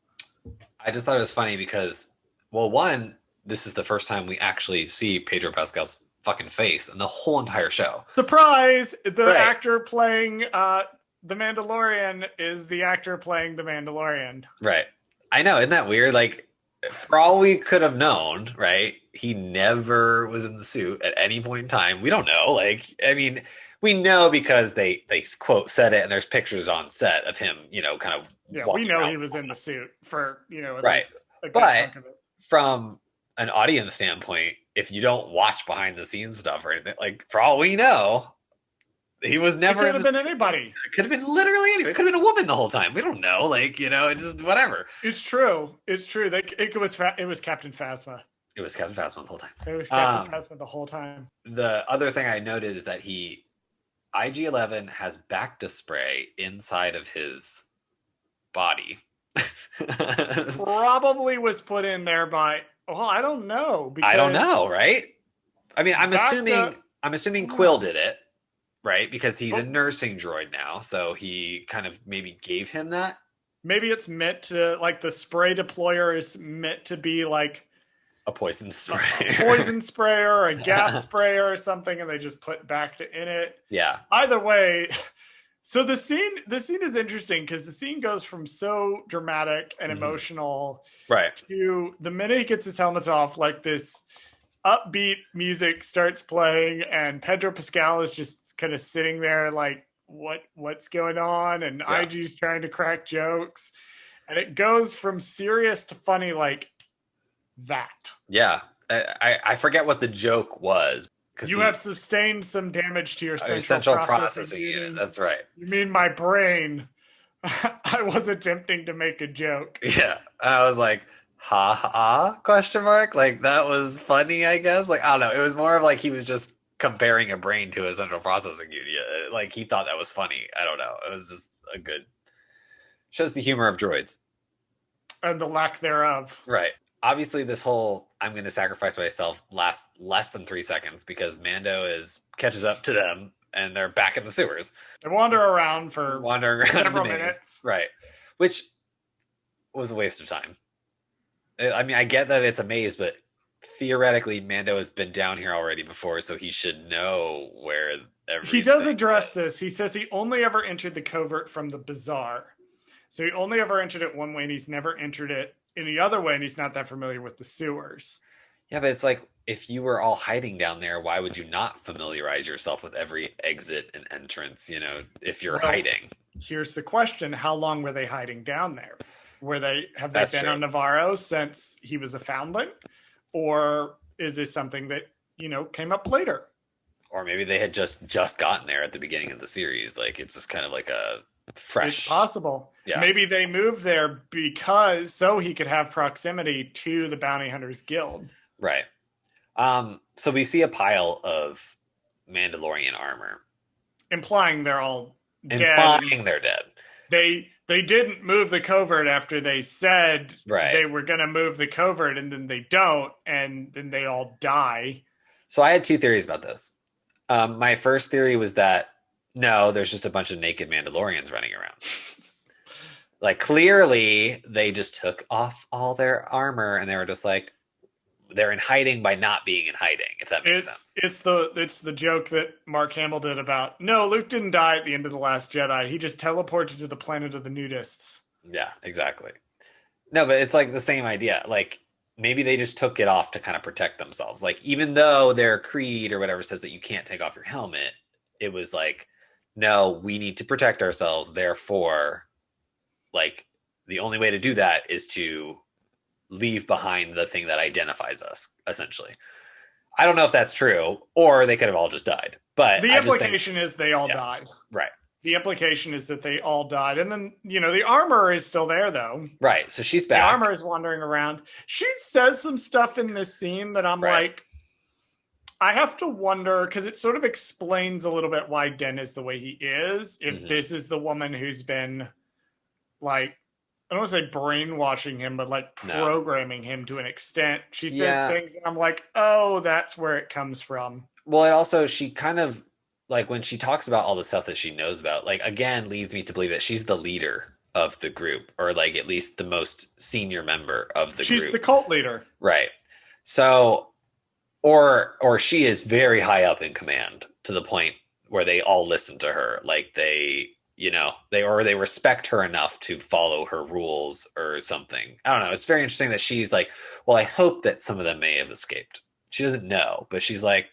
I just thought it was funny because, well, one, this is the first time we actually see Pedro Pascal's fucking face in the whole entire show. Surprise! The Right. actor playing the Mandalorian is the actor playing the Mandalorian. Right. I know, isn't that weird? Like, for all we could have known, right? He never was in the suit at any point in time. We don't know. Like, I mean, we know because they quote said it, and there's pictures on set of him, kind of. Yeah, we walking know around. he was in the suit for, at Right. least a good But- chunk of it. From an audience standpoint, if you don't watch behind the scenes stuff or anything, like, for all we know, he was It never. could have been anybody. It could have been literally anyway. It could have been a woman the whole time. We don't know. Like, it's just whatever. It's true. It's true. It was Captain Phasma. It was Kevin Phasma the whole time. It was Captain Phasma the whole time. The other thing I noted is that IG-11 has Bacta spray inside of his body. Probably was put in there by. Well, I don't know. I don't because know, right? I mean, I'm Bacta- assuming Quill did it, right? Because he's a nursing droid now, so he kind of maybe gave him that. Maybe it's meant to, like, the spray deployer is meant to be like A poison a spray. poison sprayer or a gas sprayer or something, and they just put Bacta in it. Yeah. Either way, so the scene is interesting because the scene goes from so dramatic and emotional Right. to the minute he gets his helmet off, like this upbeat music starts playing, and Pedro Pascal is just kind of sitting there like, what's going on? And Yeah. IG's trying to crack jokes, and it goes from serious to funny like that. Yeah. I forget what the joke was. You have sustained some damage to your central processing unit. unit. That's right. You mean my brain? I was attempting to make a joke. Yeah. And I was like, ha ha, question mark? Like, that was funny, I guess. Like, I don't know. It was more of like he was just comparing a brain to a central processing unit. Like, he thought that was funny. I don't know. It was just a good, shows the humor of droids. And the lack thereof. Right. Obviously, this whole I'm going to sacrifice myself lasts less than 3 seconds because Mando catches up to them and they're back in the sewers. They wander around for Wandering around several the maze. minutes. Right. Which was a waste of time. I mean, I get that it's a maze, but theoretically, Mando has been down here already before, so he should know where everything He does address this. He says he only ever entered the covert from the bazaar. So he only ever entered it one way, and he's never entered it any other way, and he's not that familiar with the sewers. Yeah, but it's like, if you were all hiding down there, why would you not familiarize yourself with every exit and entrance, if you're hiding? Here's the question. How long were they hiding down there? Have they That's been true. on Navarro since he was a foundling? Or is this something that, came up later? Or maybe they had just gotten there at the beginning of the series. Like, it's just kind of like a fresh. It's possible. Yeah. Maybe they moved there so he could have proximity to the Bounty Hunters Guild. Right. So we see a pile of Mandalorian armor, Implying they're all dead. implying they're dead. They didn't move the covert after they said Right. they were going to move the covert, and then they don't, and then they all die. So I had two theories about this. My first theory was that no, there's just a bunch of naked Mandalorians running around. Like, clearly they just took off all their armor and they were just like, they're in hiding by not being in hiding, if that makes sense. It's the joke that Mark Hamill did about, no, Luke didn't die at the end of The Last Jedi. He just teleported to the planet of the nudists. Yeah, exactly. No, but it's like the same idea. Like, maybe they just took it off to kind of protect themselves. Like, even though their creed or whatever says that you can't take off your helmet, it was like, no, we need to protect ourselves. Therefore, like, the only way to do that is to leave behind the thing that identifies us, essentially. I don't know if that's true, or they could have all just died. But the implication is they all died. Right. The implication is that they all died. And then, the armor is still there, though. Right. So she's back. The armor is wandering around. She says some stuff in this scene that I'm like, I have to wonder, because it sort of explains a little bit why Den is the way he is. If this is the woman who's been, like, I don't want to say brainwashing him, but like programming him to an extent. She says things and I'm like, oh, that's where it comes from. Well, it also, she kind of, like, when she talks about all the stuff that she knows about, like, again, leads me to believe that she's the leader of the group, or like at least the most senior member of the group. She's the cult leader. Right. So, or she is very high up in command to the point where they all listen to her. Like they respect her enough to follow her rules or something. I don't know. It's very interesting that she's like, well, I hope that some of them may have escaped. She doesn't know, but she's like,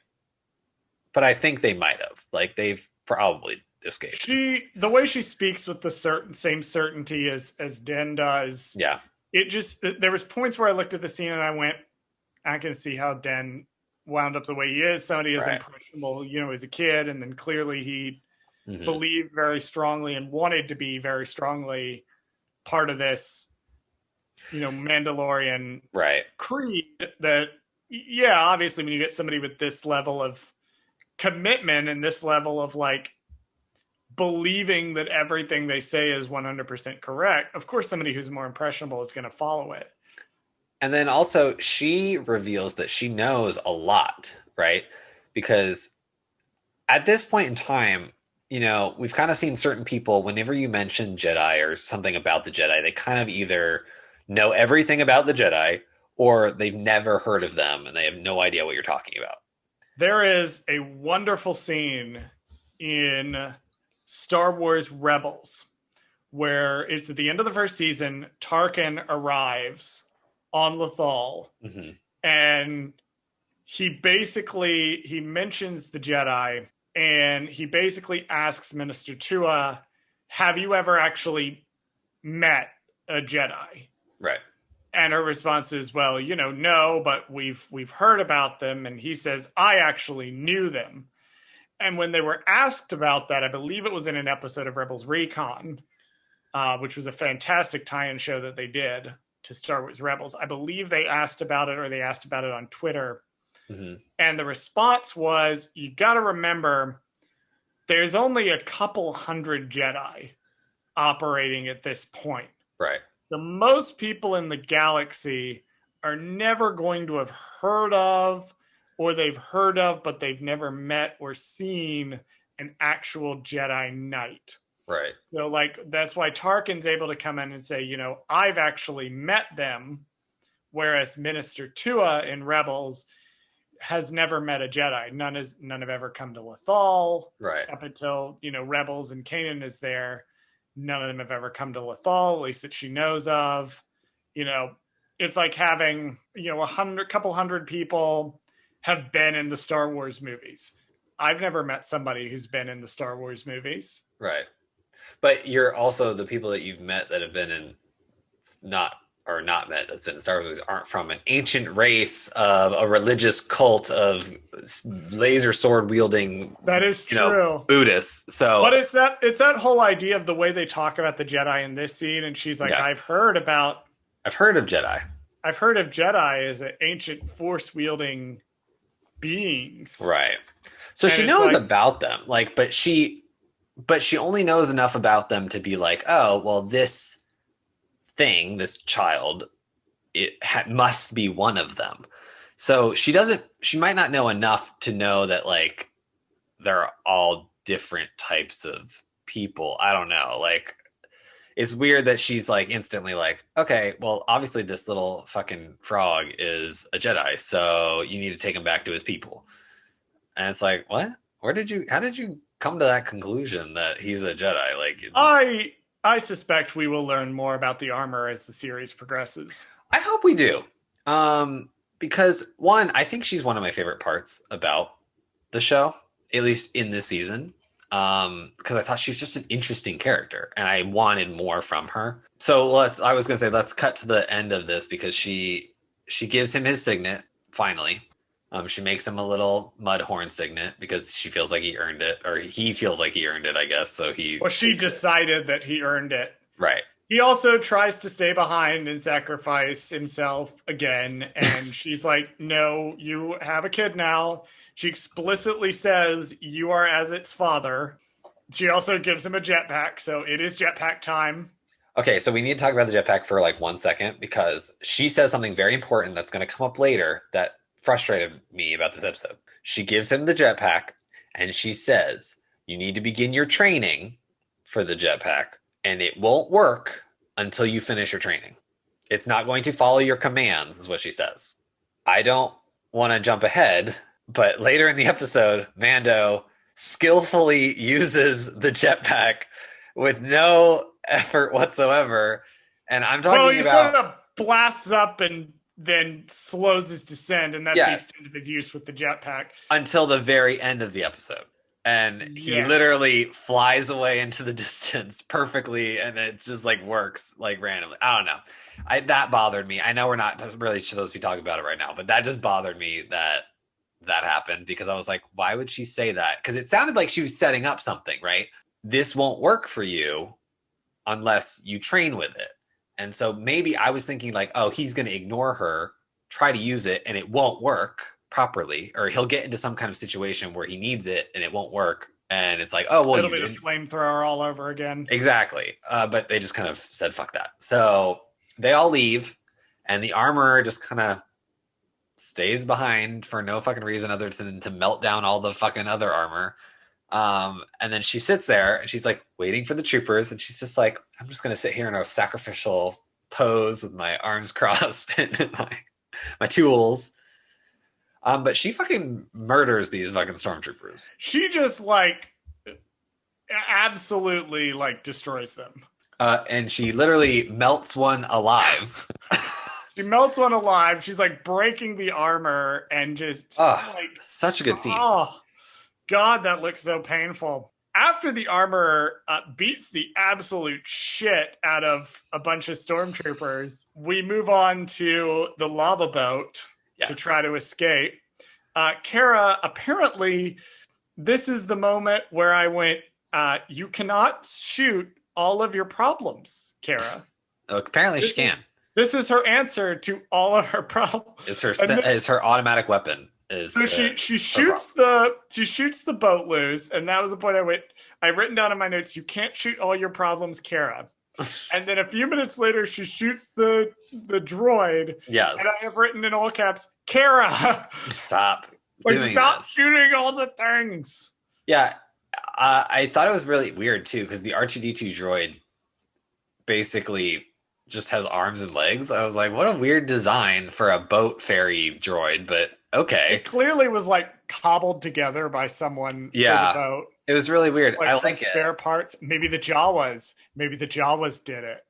but I think they might have. Like they've probably escaped. The way she speaks with the same certainty as Den does. Yeah. It just, there was points where I looked at the scene and I went, I can see how Den wound up the way he is. Somebody is impressionable, as a kid, and then clearly he believed very strongly and wanted to be very strongly part of this, Mandalorian creed that, obviously when you get somebody with this level of commitment and this level of like believing that everything they say is 100% correct, of course somebody who's more impressionable is going to follow it. And then also she reveals that she knows a lot, right? Because at this point in time, we've kind of seen certain people, whenever you mention Jedi or something about the Jedi, they kind of either know everything about the Jedi or they've never heard of them and they have no idea what you're talking about. There is a wonderful scene in Star Wars Rebels where it's at the end of the first season. Tarkin arrives on Lothal, and he mentions the Jedi, and he basically asks Minister Tua, have you ever actually met a Jedi? Right. And her response is, well, no, but we've heard about them. And he says, I actually knew them. And when they were asked about that, I believe it was in an episode of Rebels Recon, which was a fantastic tie-in show that they did to Star Wars Rebels. I believe they asked about it, or they asked about it on Twitter. And the response was, you got to remember, there's only a couple hundred Jedi operating at this point. Right. The most people in the galaxy are never going to have heard of, or they've heard of, but they've never met or seen an actual Jedi Knight. Right. So, like, that's why Tarkin's able to come in and say, I've actually met them, whereas Minister Tua in Rebels has never met a Jedi. None have ever come to Lothal. Right. Up until, Rebels and Kanan is there. None of them have ever come to Lothal, at least that she knows of. It's like having, a couple hundred people have been in the Star Wars movies. I've never met somebody who's been in the Star Wars movies. Right. But you're also, the people that you've met that have been in not met that's been in Star Wars movies aren't from an ancient race of a religious cult of laser sword wielding. That is true. Buddhists. So, but it's that whole idea of the way they talk about the Jedi in this scene, and she's like, I've heard of Jedi. I've heard of Jedi as an ancient force wielding beings. Right. So she knows about them, like, but she only knows enough about them to be like, oh, well, this this child, must be one of them. So she might not know enough to know that, like, they're all different types of people. I don't know. Like, it's weird that she's like instantly like, okay, well, obviously this little fucking frog is a Jedi, so you need to take him back to his people. And it's like, what? How did you come to that conclusion that he's a Jedi? Like, I suspect we will learn more about the armor as the series progresses. I hope we do. Because one, I think she's one of my favorite parts about the show, at least in this season. because I thought she was just an interesting character and I wanted more from her. So let's cut to the end of this because she gives him his signet finally. She makes him a little mud horn signet because she feels like he earned it, or he feels like he earned it, I guess. So she decided that he earned it. Right. He also tries to stay behind and sacrifice himself again. And she's like, no, you have a kid now. She explicitly says you are as its father. She also gives him a jetpack. So it is jetpack time. Okay, so we need to talk about the jetpack for like 1 second because she says something very important that's going to come up later that frustrated me about this episode. She gives him the jetpack and she says, you need to begin your training for the jetpack and it won't work until you finish your training. It's not going to follow your commands, is what she says. I don't want to jump ahead, but later in the episode, Mando skillfully uses the jetpack with no effort whatsoever. And I'm talking about... Well, he sort of blasts up and then slows his descent, and that's the extent of his use with the jetpack. Until the very end of the episode. And he literally flies away into the distance perfectly, and it just like works like randomly. I don't know. That bothered me. I know we're not really supposed to be talking about it right now, but that just bothered me that happened because I was like, why would she say that? Because it sounded like she was setting up something, right? This won't work for you unless you train with it. And so maybe I was thinking like, oh, he's going to ignore her, try to use it, and it won't work properly, or he'll get into some kind of situation where he needs it and it won't work. And it's like, oh, well, it'll be the flamethrower all over again. Exactly. But they just kind of said, fuck that. So they all leave and the armor just kind of stays behind for no fucking reason other than to melt down all the fucking other armor. And then she sits there and she's like waiting for the troopers. And she's just like, I'm just going to sit here in a sacrificial pose with my arms crossed and my tools. But she fucking murders these fucking stormtroopers. She just like absolutely like destroys them. And she literally melts one alive. She melts one alive. She's like breaking the armor and just like such a good scene. Oh God, that looks so painful. After the armor beats the absolute shit out of a bunch of stormtroopers, we move on to the lava boat. Yes. To try to escape. Kara, apparently, this is the moment where I went, you cannot shoot all of your problems, Kara. Oh, apparently she can. This is her answer to all of her problems. It's her automatic weapon. So she shoots the boat loose, and that was the point I've written down in my notes, you can't shoot all your problems, Kara. And then a few minutes later, she shoots the droid. Yes. And I have written in all caps, Kara! Stop shooting all the things. Yeah. I thought it was really weird, too, because the R2-D2 droid basically just has arms and legs. I was like, what a weird design for a boat ferry droid, but okay. It clearly was like cobbled together by someone for the boat. It was really weird. Like, I like spare parts. Maybe the Jawas did it.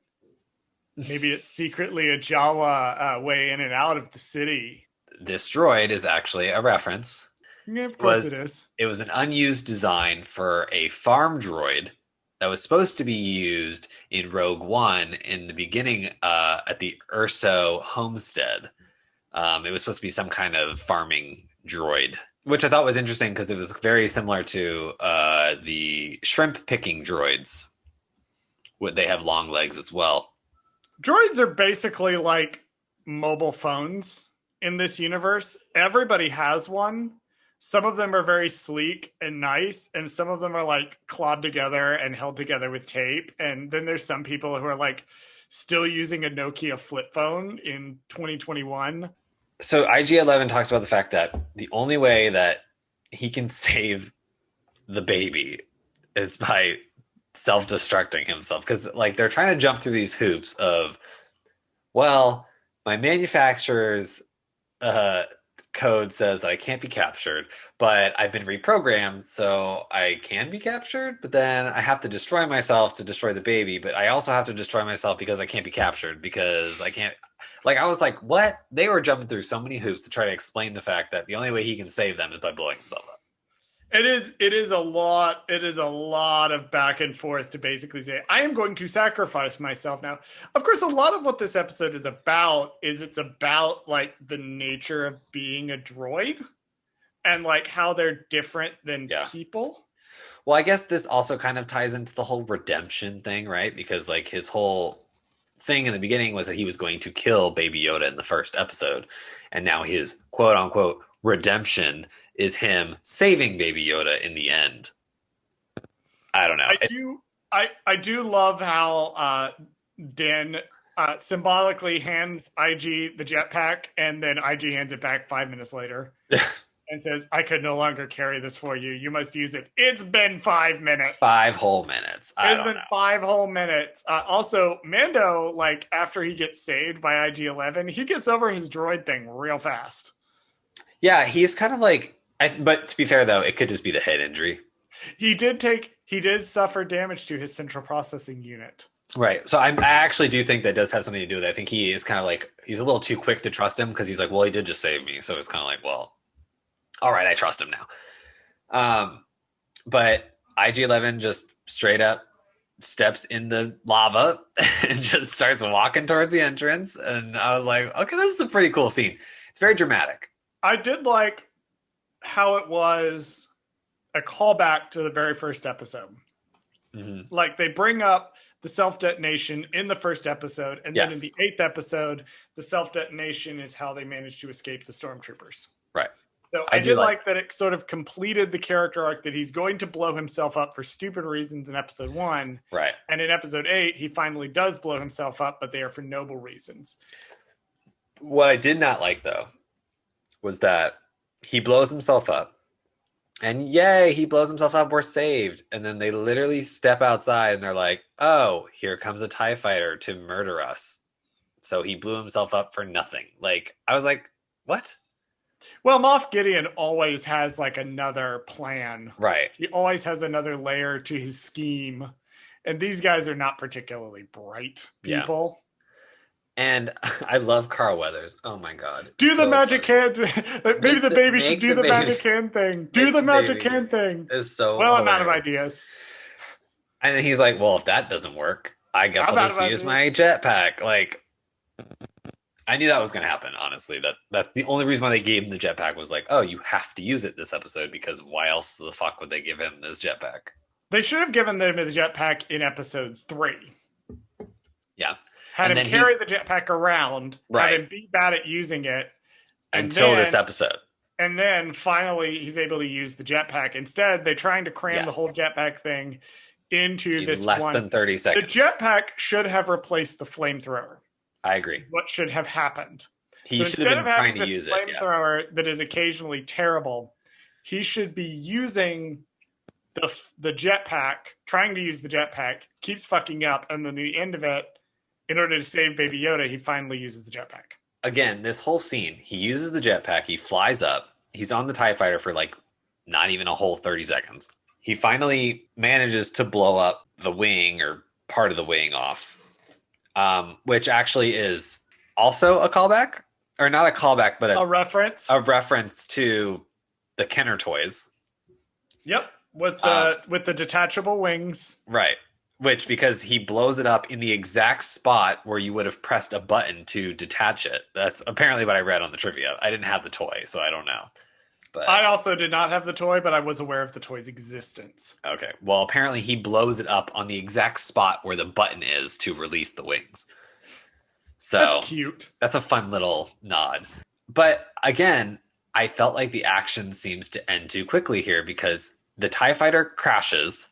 Maybe it's secretly a Jawa way in and out of the city. This droid is actually a reference. Yeah, of course it is. It was an unused design for a farm droid that was supposed to be used in Rogue One in the beginning at the Urso homestead. It was supposed to be some kind of farming droid, which I thought was interesting because it was very similar to the shrimp picking droids. They have long legs as well. Droids are basically like mobile phones in this universe. Everybody has one. Some of them are very sleek and nice, and some of them are like clawed together and held together with tape. And then there's some people who are like still using a Nokia flip phone in 2021. So IG-11 talks about the fact that the only way that he can save the baby is by self-destructing himself. Because like they're trying to jump through these hoops of, well, my manufacturer's code says that I can't be captured, but I've been reprogrammed so I can be captured, but then I have to destroy myself to destroy the baby, but I also have to destroy myself because I can't be captured because I can't. Like, I was like, what? They were jumping through so many hoops to try to explain the fact that the only way he can save them is by blowing himself up. It is a lot. It is a lot of back and forth to basically say, I am going to sacrifice myself now. Of course, a lot of what this episode is about is it's about like the nature of being a droid and like how they're different than people. Well, I guess this also kind of ties into the whole redemption thing, right? Because like his whole thing in the beginning was that he was going to kill Baby Yoda in the first episode, and now his quote unquote redemption is him saving Baby Yoda in the end. I don't know. I do love how Dan symbolically hands IG the jetpack, and then IG hands it back 5 minutes later. And says, I could no longer carry this for you. You must use it. It's been 5 minutes. 5 whole minutes. It's been 5 whole minutes. Also, Mando, like, after he gets saved by IG-11, he gets over his droid thing real fast. Yeah, he's kind of like... but to be fair, though, it could just be the head injury. He did suffer damage to his central processing unit. Right. So I actually do think that does have something to do with it. I think he is kind of like... He's a little too quick to trust him because he's like, well, he did just save me. So it's kind of like, well... all right, I trust him now. But IG-11 just straight up steps in the lava and just starts walking towards the entrance. And I was like, okay, this is a pretty cool scene. It's very dramatic. I did like how it was a callback to the very first episode. Mm-hmm. Like they bring up the self-detonation in the first episode. And then in the 8th episode, the self-detonation is how they managed to escape the stormtroopers. Right. So I did like that it sort of completed the character arc that he's going to blow himself up for stupid reasons in episode 1. Right. And in episode 8, he finally does blow himself up, but they are for noble reasons. What I did not like, though, was that he blows himself up. And yay, he blows himself up. We're saved. And then they literally step outside and they're like, oh, here comes a TIE fighter to murder us. So he blew himself up for nothing. Like, I was like, what? Well, Moff Gideon always has like another plan. Right. He always has another layer to his scheme. And these guys are not particularly bright people. Yeah. And I love Carl Weathers. Oh my God. Do the magic hand. Maybe the baby should do the magic hand thing. Do the magic hand thing. It's so well, I'm out of ideas. And then he's like, well, if that doesn't work, I guess I'll just use my jetpack. Like, I knew that was going to happen, honestly. That's the only reason why they gave him the jetpack was like, oh, you have to use it this episode because why else the fuck would they give him this jetpack? They should have given them the jetpack in episode 3. Yeah. Had him carry the jetpack around, right. Had him be bad at using it. Until this episode. And then finally he's able to use the jetpack. Instead, they're trying to cram the whole jetpack thing into this less than 30 seconds. The jetpack should have replaced the flamethrower. I agree. What should have happened? He should have been trying to use it. Flamethrower that is occasionally terrible. He should be using the jetpack, trying to use the jetpack, keeps fucking up, and then the end of it, in order to save Baby Yoda, he finally uses the jetpack. Again, this whole scene, he uses the jetpack, he flies up, he's on the TIE fighter for like not even a whole 30 seconds. He finally manages to blow up the wing or part of the wing off. Which actually is also a callback, or not a callback, but a reference to the Kenner toys. Yep, with the detachable wings, right? Which because he blows it up in the exact spot where you would have pressed a button to detach it. That's apparently what I read on the trivia. I didn't have the toy, so I don't know. But I also did not have the toy, but I was aware of the toy's existence. Okay. Well, apparently he blows it up on the exact spot where the button is to release the wings. So that's cute. That's a fun little nod. But again, I felt like the action seems to end too quickly here because the TIE fighter crashes,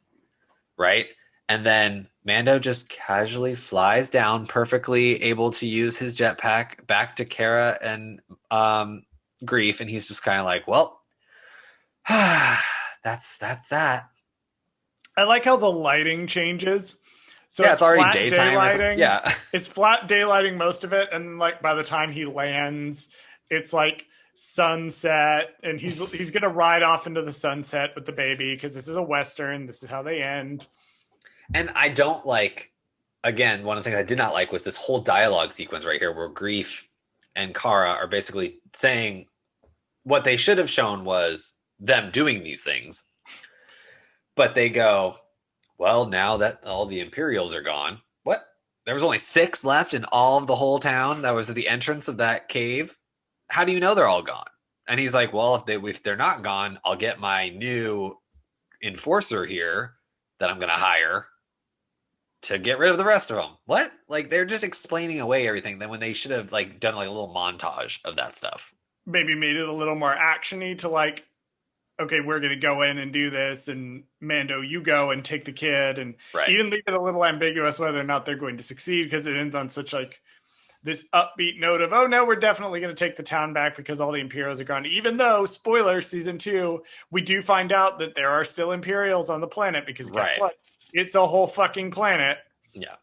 right? And then Mando just casually flies down, perfectly able to use his jetpack back to Cara and Grief, and he's just kind of like, well, that's that. I like how the lighting changes. So yeah, it's already daytime. Daylighting. Yeah, it's flat daylighting most of it, and like by the time he lands, it's like sunset, and he's gonna ride off into the sunset with the baby because this is a Western. This is how they end. And I don't like. Again, one of the things I did not like was this whole dialogue sequence right here, where Grief and Cara are basically saying what they should have shown was them doing these things. But they go, well, now that all the Imperials are gone, what? There was only 6 left in all of the whole town that was at the entrance of that cave. How do you know they're all gone? And he's like, well, if they're not gone, I'll get my new enforcer here that I'm going to hire to get rid of the rest of them. What? Like, they're just explaining away everything. Then when they should have like done like a little montage of that stuff. Maybe made it a little more actiony to like, okay, we're going to go in and do this, and Mando, you go and take the kid, and even leave it a little ambiguous whether or not they're going to succeed, because it ends on such like this upbeat note of, oh no, we're definitely going to take the town back because all the Imperials are gone. Even though, spoiler, season 2, we do find out that there are still Imperials on the planet, because guess what? It's the whole fucking planet. Yeah.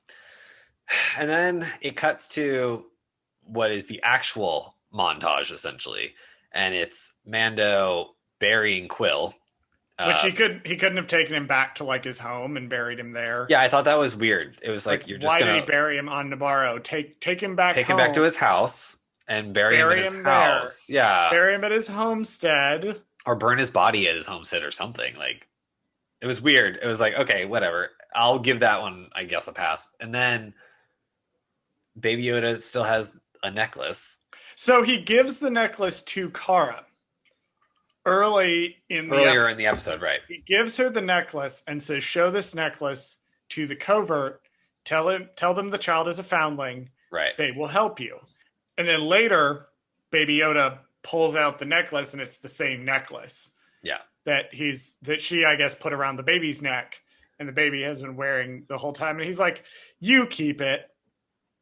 And then it cuts to what is the actual montage, essentially. And it's Mando burying Quill. Which he couldn't have taken him back to like his home and buried him there. Yeah, I thought that was weird. It was like you're just why did he bury him on Navarro? Take him back. Take him back to his house and bury him at his house. There. Yeah, bury him at his homestead, or burn his body at his homestead or something. Like, it was weird. It was like, okay, whatever. I'll give that one, I guess, a pass. And then Baby Yoda still has a necklace. So he gives the necklace to Cara. Earlier in the episode, right? He gives her the necklace and says, "Show this necklace to the covert. Tell them the child is a foundling. Right? They will help you." And then later, Baby Yoda pulls out the necklace, and it's the same necklace. Yeah. That she, I guess, put around the baby's neck, and the baby has been wearing the whole time. And he's like, "You keep it.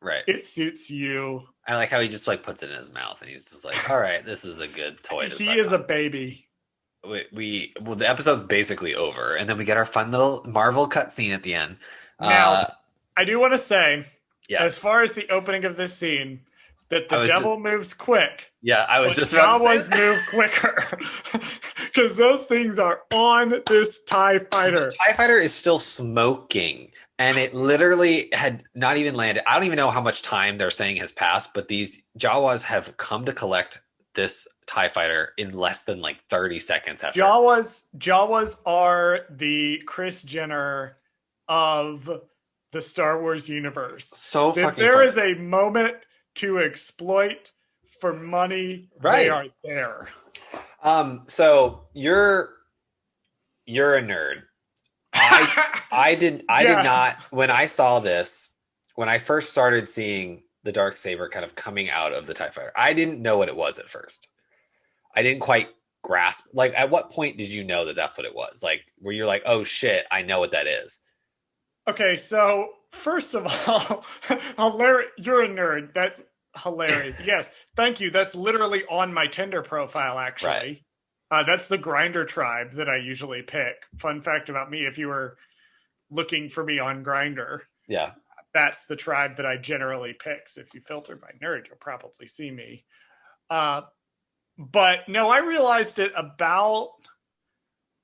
Right. It suits you." I like how he just like puts it in his mouth, and he's just like, "All right, this is a good toy." He is a baby. Well, the episode's basically over, and then we get our fun little Marvel cutscene at the end. Now, I do want to say, as far as the opening of this scene, that the devil moves quick. Yeah, I was just about to say Jawas move quicker, because those things are on this TIE fighter. The TIE fighter is still smoking. And it literally had not even landed. I don't even know how much time they're saying has passed, but these Jawas have come to collect this TIE fighter in less than like 30 seconds after. Jawas are the Kris Jenner of the Star Wars universe. So fucking if there is a moment to exploit for money, they are there. So you're a nerd. I did not, when I saw this, when I first started seeing the Darksaber kind of coming out of the TIE fighter, I didn't know what it was at first. I didn't quite grasp, like, at what point did you know that that's what it was? Like, where you're like, oh shit, I know what that is. Okay, so first of all, you're a nerd. That's hilarious. Yes, thank you. That's literally on my Tinder profile, actually. Right. That's the Grindr tribe that I usually pick. Fun fact about me, if you were looking for me on Grindr, that's the tribe that I generally pick. So if you filter by nerd, you'll probably see me. But no, I realized it about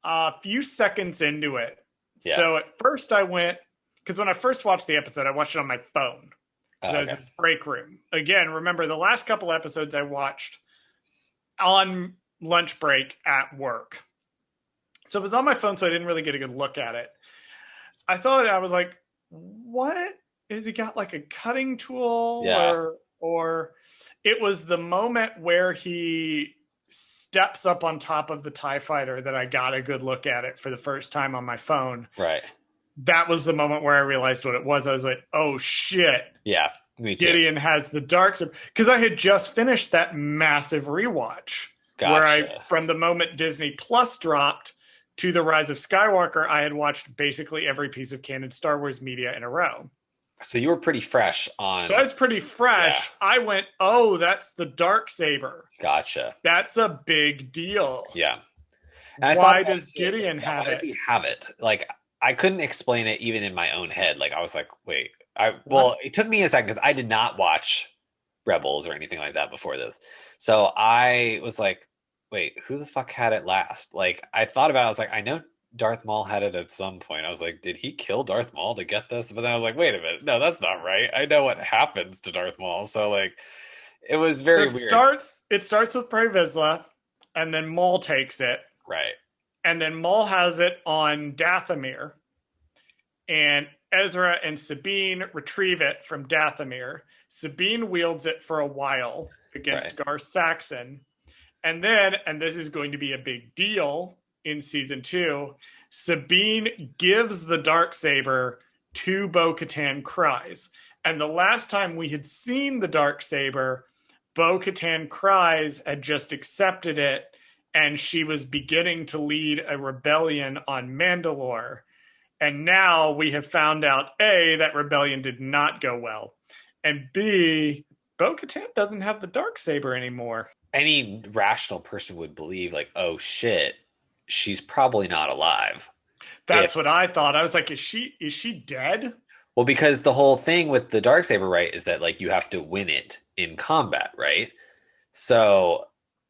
a few seconds into it. Yeah. So at first I went, because when I first watched the episode, I watched it on my phone. Because I was in the break room. Again, remember the last couple episodes I watched on lunch break at work. So it was on my phone, so I didn't really get a good look at it. I was like, what? Is he got like a cutting tool? Yeah. Or it was the moment where he steps up on top of the TIE fighter that I got a good look at it for the first time on my phone. Right. That was the moment where I realized what it was. I was like, oh shit. Yeah. Me too. Gideon has the Darksaber. Because I had just finished that massive rewatch. Gotcha. Where from the moment Disney Plus dropped to The Rise of Skywalker, I had watched basically every piece of canon Star Wars media in a row. So you were pretty fresh on... So I was pretty fresh. Yeah. I went, oh, that's the Darksaber. Gotcha. That's a big deal. Yeah. And why does Gideon have it? Why does he have it? Like, I couldn't explain it even in my own head. Like, I was like, wait. It took me a second because I did not watch Rebels or anything like that before this. So I was like, wait, who the fuck had it last? Like, I thought about it. I was like, I know Darth Maul had it at some point. I was like, did he kill Darth Maul to get this? But then I was like, wait a minute. No, that's not right. I know what happens to Darth Maul. So, like, it was very weird. It starts with Pre Vizsla, and then Maul takes it. Right. And then Maul has it on Dathomir. And Ezra and Sabine retrieve it from Dathomir. Sabine wields it for a while against Gar Saxon. And then, and this is going to be a big deal in season 2, Sabine gives the Darksaber to Bo-Katan Kryze. And the last time we had seen the Darksaber, Bo-Katan Kryze had just accepted it, and she was beginning to lead a rebellion on Mandalore. And now we have found out, A, that rebellion did not go well, and B, Bo-Katan doesn't have the Darksaber anymore. Any rational person would believe, like, oh shit, she's probably not alive. That's what I thought. I was like, is she dead? Well, because the whole thing with the Darksaber, right, is that like you have to win it in combat, right? So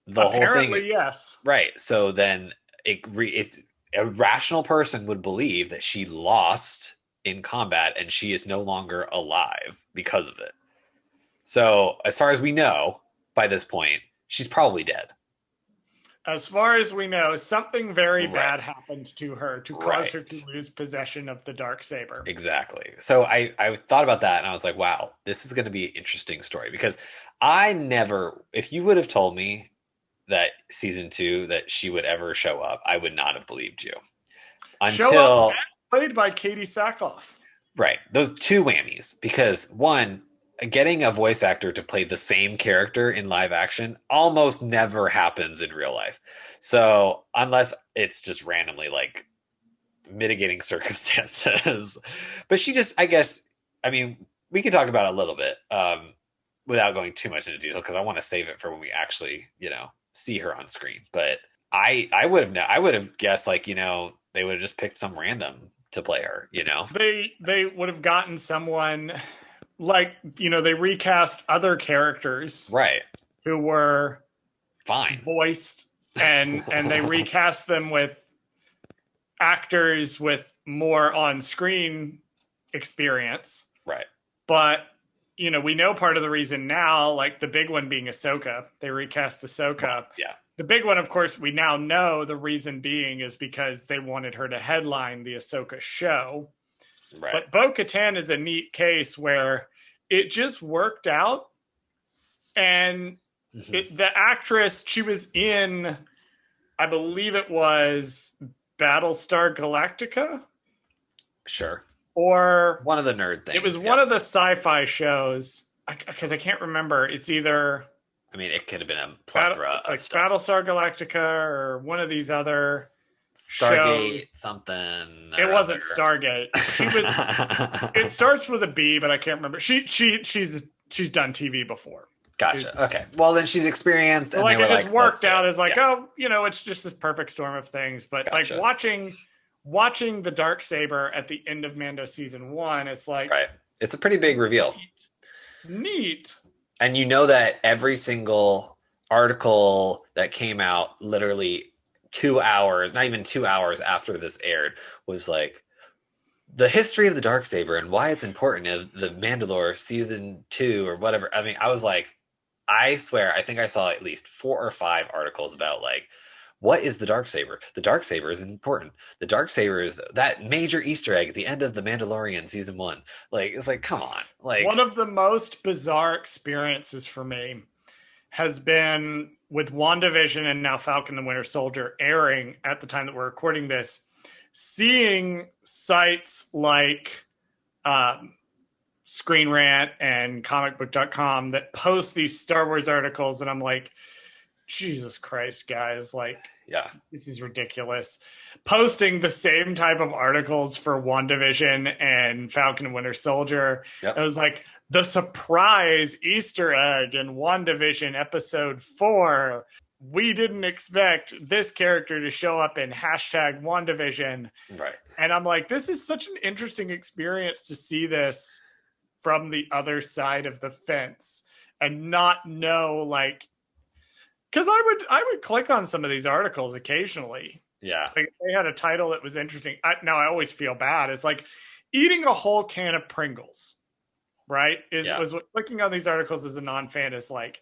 the Apparently, whole thing, yes, right? So then it's a rational person would believe that she lost in combat and she is no longer alive because of it. So as far as we know, by this point, she's probably dead. As far as we know, something very bad happened to her to cause her to lose possession of the Darksaber. Exactly. So I thought about that and I was like, wow, this is going to be an interesting story, because I never, if you would have told me that season 2 that she would ever show up, I would not have believed you. Until played by Katie Sackhoff. Right. Those two whammies, because one, getting a voice actor to play the same character in live action almost never happens in real life. So unless it's just randomly like mitigating circumstances, but she just, I guess, I mean, we can talk about it a little bit without going too much into detail, because I want to save it for when we actually, see her on screen. But I would have guessed, like, they would have just picked some random to play her, They would have gotten someone like, they recast other characters, right, who were fine voiced, and they recast them with actors with more on-screen experience. Right. But, we know part of the reason now, like the big one being Ahsoka. They recast Ahsoka. Well, yeah. The big one, of course, we now know the reason being is because they wanted her to headline the Ahsoka show. Right. But Bo-Katan is a neat case where it just worked out. And the actress, she was in, I believe it was Battlestar Galactica. Sure. Or one of the nerd things. It was one of the sci-fi shows, because I can't remember. It's either, I mean, it could have been a plethora it's like of stuff. Battlestar Galactica or one of these other Stargate shows. Something. It wasn't Stargate. She was. It starts with a B, but I can't remember. She's done TV before. Gotcha. Okay. Well, then she's experienced. So and like they it were just worked out as like, yeah. it's just this perfect storm of things. But Gotcha. like watching the Darksaber at the end of Mando season 1, it's like, right. It's a pretty big reveal. Neat. And that every single article that came out literally 2 hours, not even 2 hours after this aired, was like the history of the Darksaber and why it's important in the Mandalore season 2 or whatever. I mean, I was like, I swear, I think I saw at least 4 or 5 articles about like, what is the Darksaber? The Darksaber is important. The Darksaber is that major Easter egg at the end of the Mandalorian season 1. Like, it's like, come on. Like, one of the most bizarre experiences for me has been with WandaVision and now Falcon and the Winter Soldier airing at the time that we're recording this, seeing sites like Screen Rant and comicbook.com that post these Star Wars articles. And I'm like, Jesus Christ, guys, like, yeah, this is ridiculous. Posting the same type of articles for WandaVision and Falcon and Winter Soldier. Yep. It was like the surprise Easter egg in WandaVision episode 4. We didn't expect this character to show up in #WandaVision. Right. And I'm like, this is such an interesting experience to see this from the other side of the fence and not know, like, because I would click on some of these articles occasionally. Yeah. Like they had a title that was interesting. Now I always feel bad. It's like eating a whole can of Pringles, right? Was what clicking on these articles as a non-fan is like,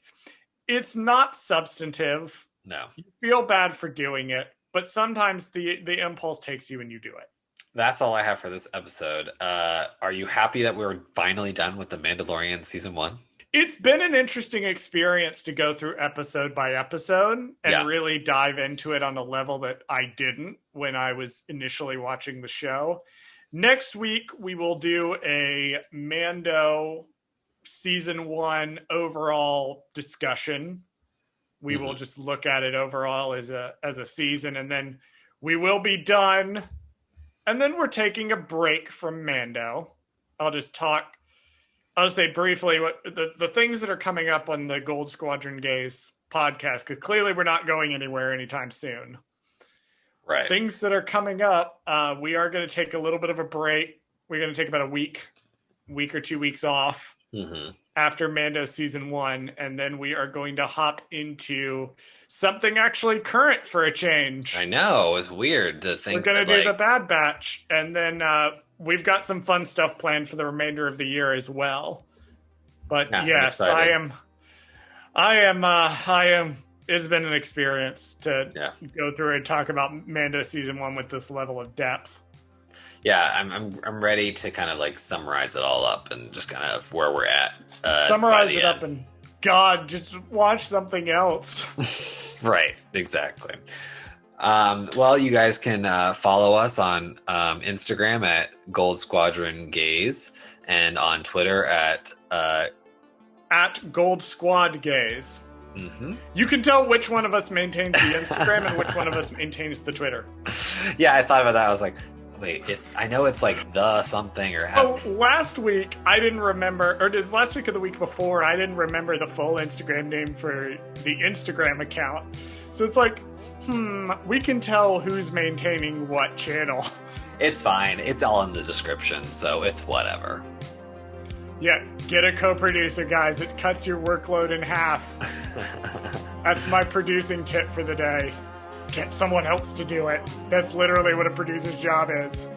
it's not substantive. No. You feel bad for doing it. but sometimes the impulse takes you and you do it. That's all I have for this episode. Are you happy that we're finally done with The Mandalorian season 1? It's been an interesting experience to go through episode by episode and really dive into it on a level that I didn't when I was initially watching the show. Next week, we will do a Mando season 1 overall discussion. We will just look at it overall as a season, and then we will be done. And then we're taking a break from Mando. I'll just say briefly what the things that are coming up on the Goldsquadrongays podcast, because clearly we're not going anywhere anytime soon. Right. Things that are coming up, we are going to take a little bit of a break. We're going to take about a week or 2 weeks off after Mando season 1, and then we are going to hop into something actually current for a change. I know, it was weird to think. We're going to do the Bad Batch, and then we've got some fun stuff planned for the remainder of the year as well. But yes, I am. It's been an experience to go through and talk about Mando season 1 with this level of depth. Yeah, I'm ready to kind of like summarize it all up and just kind of where we're at. Summarize it up and God, just watch something else. Right, exactly. Well, you guys can follow us on Instagram at Goldsquadrongays and on Twitter at Goldsquadgays. You can tell which one of us maintains the Instagram and which one of us maintains the Twitter. Yeah, I thought about that. I was like, wait, I know it's like the something or. Last week I didn't remember, or it was last week or the week before, I didn't remember the full Instagram name for the Instagram account. So it's like, we can tell who's maintaining what channel. It's fine. It's all in the description, so it's whatever. Yeah, get a co-producer, guys. It cuts your workload in half. That's my producing tip for the day. Get someone else to do it. That's literally what a producer's job is.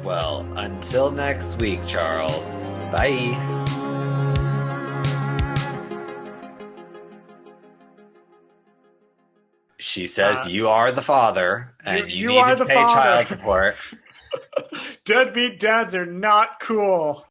Well, until next week, Charles. Bye. She says you are the father, and you need to pay child support. Deadbeat dads are not cool.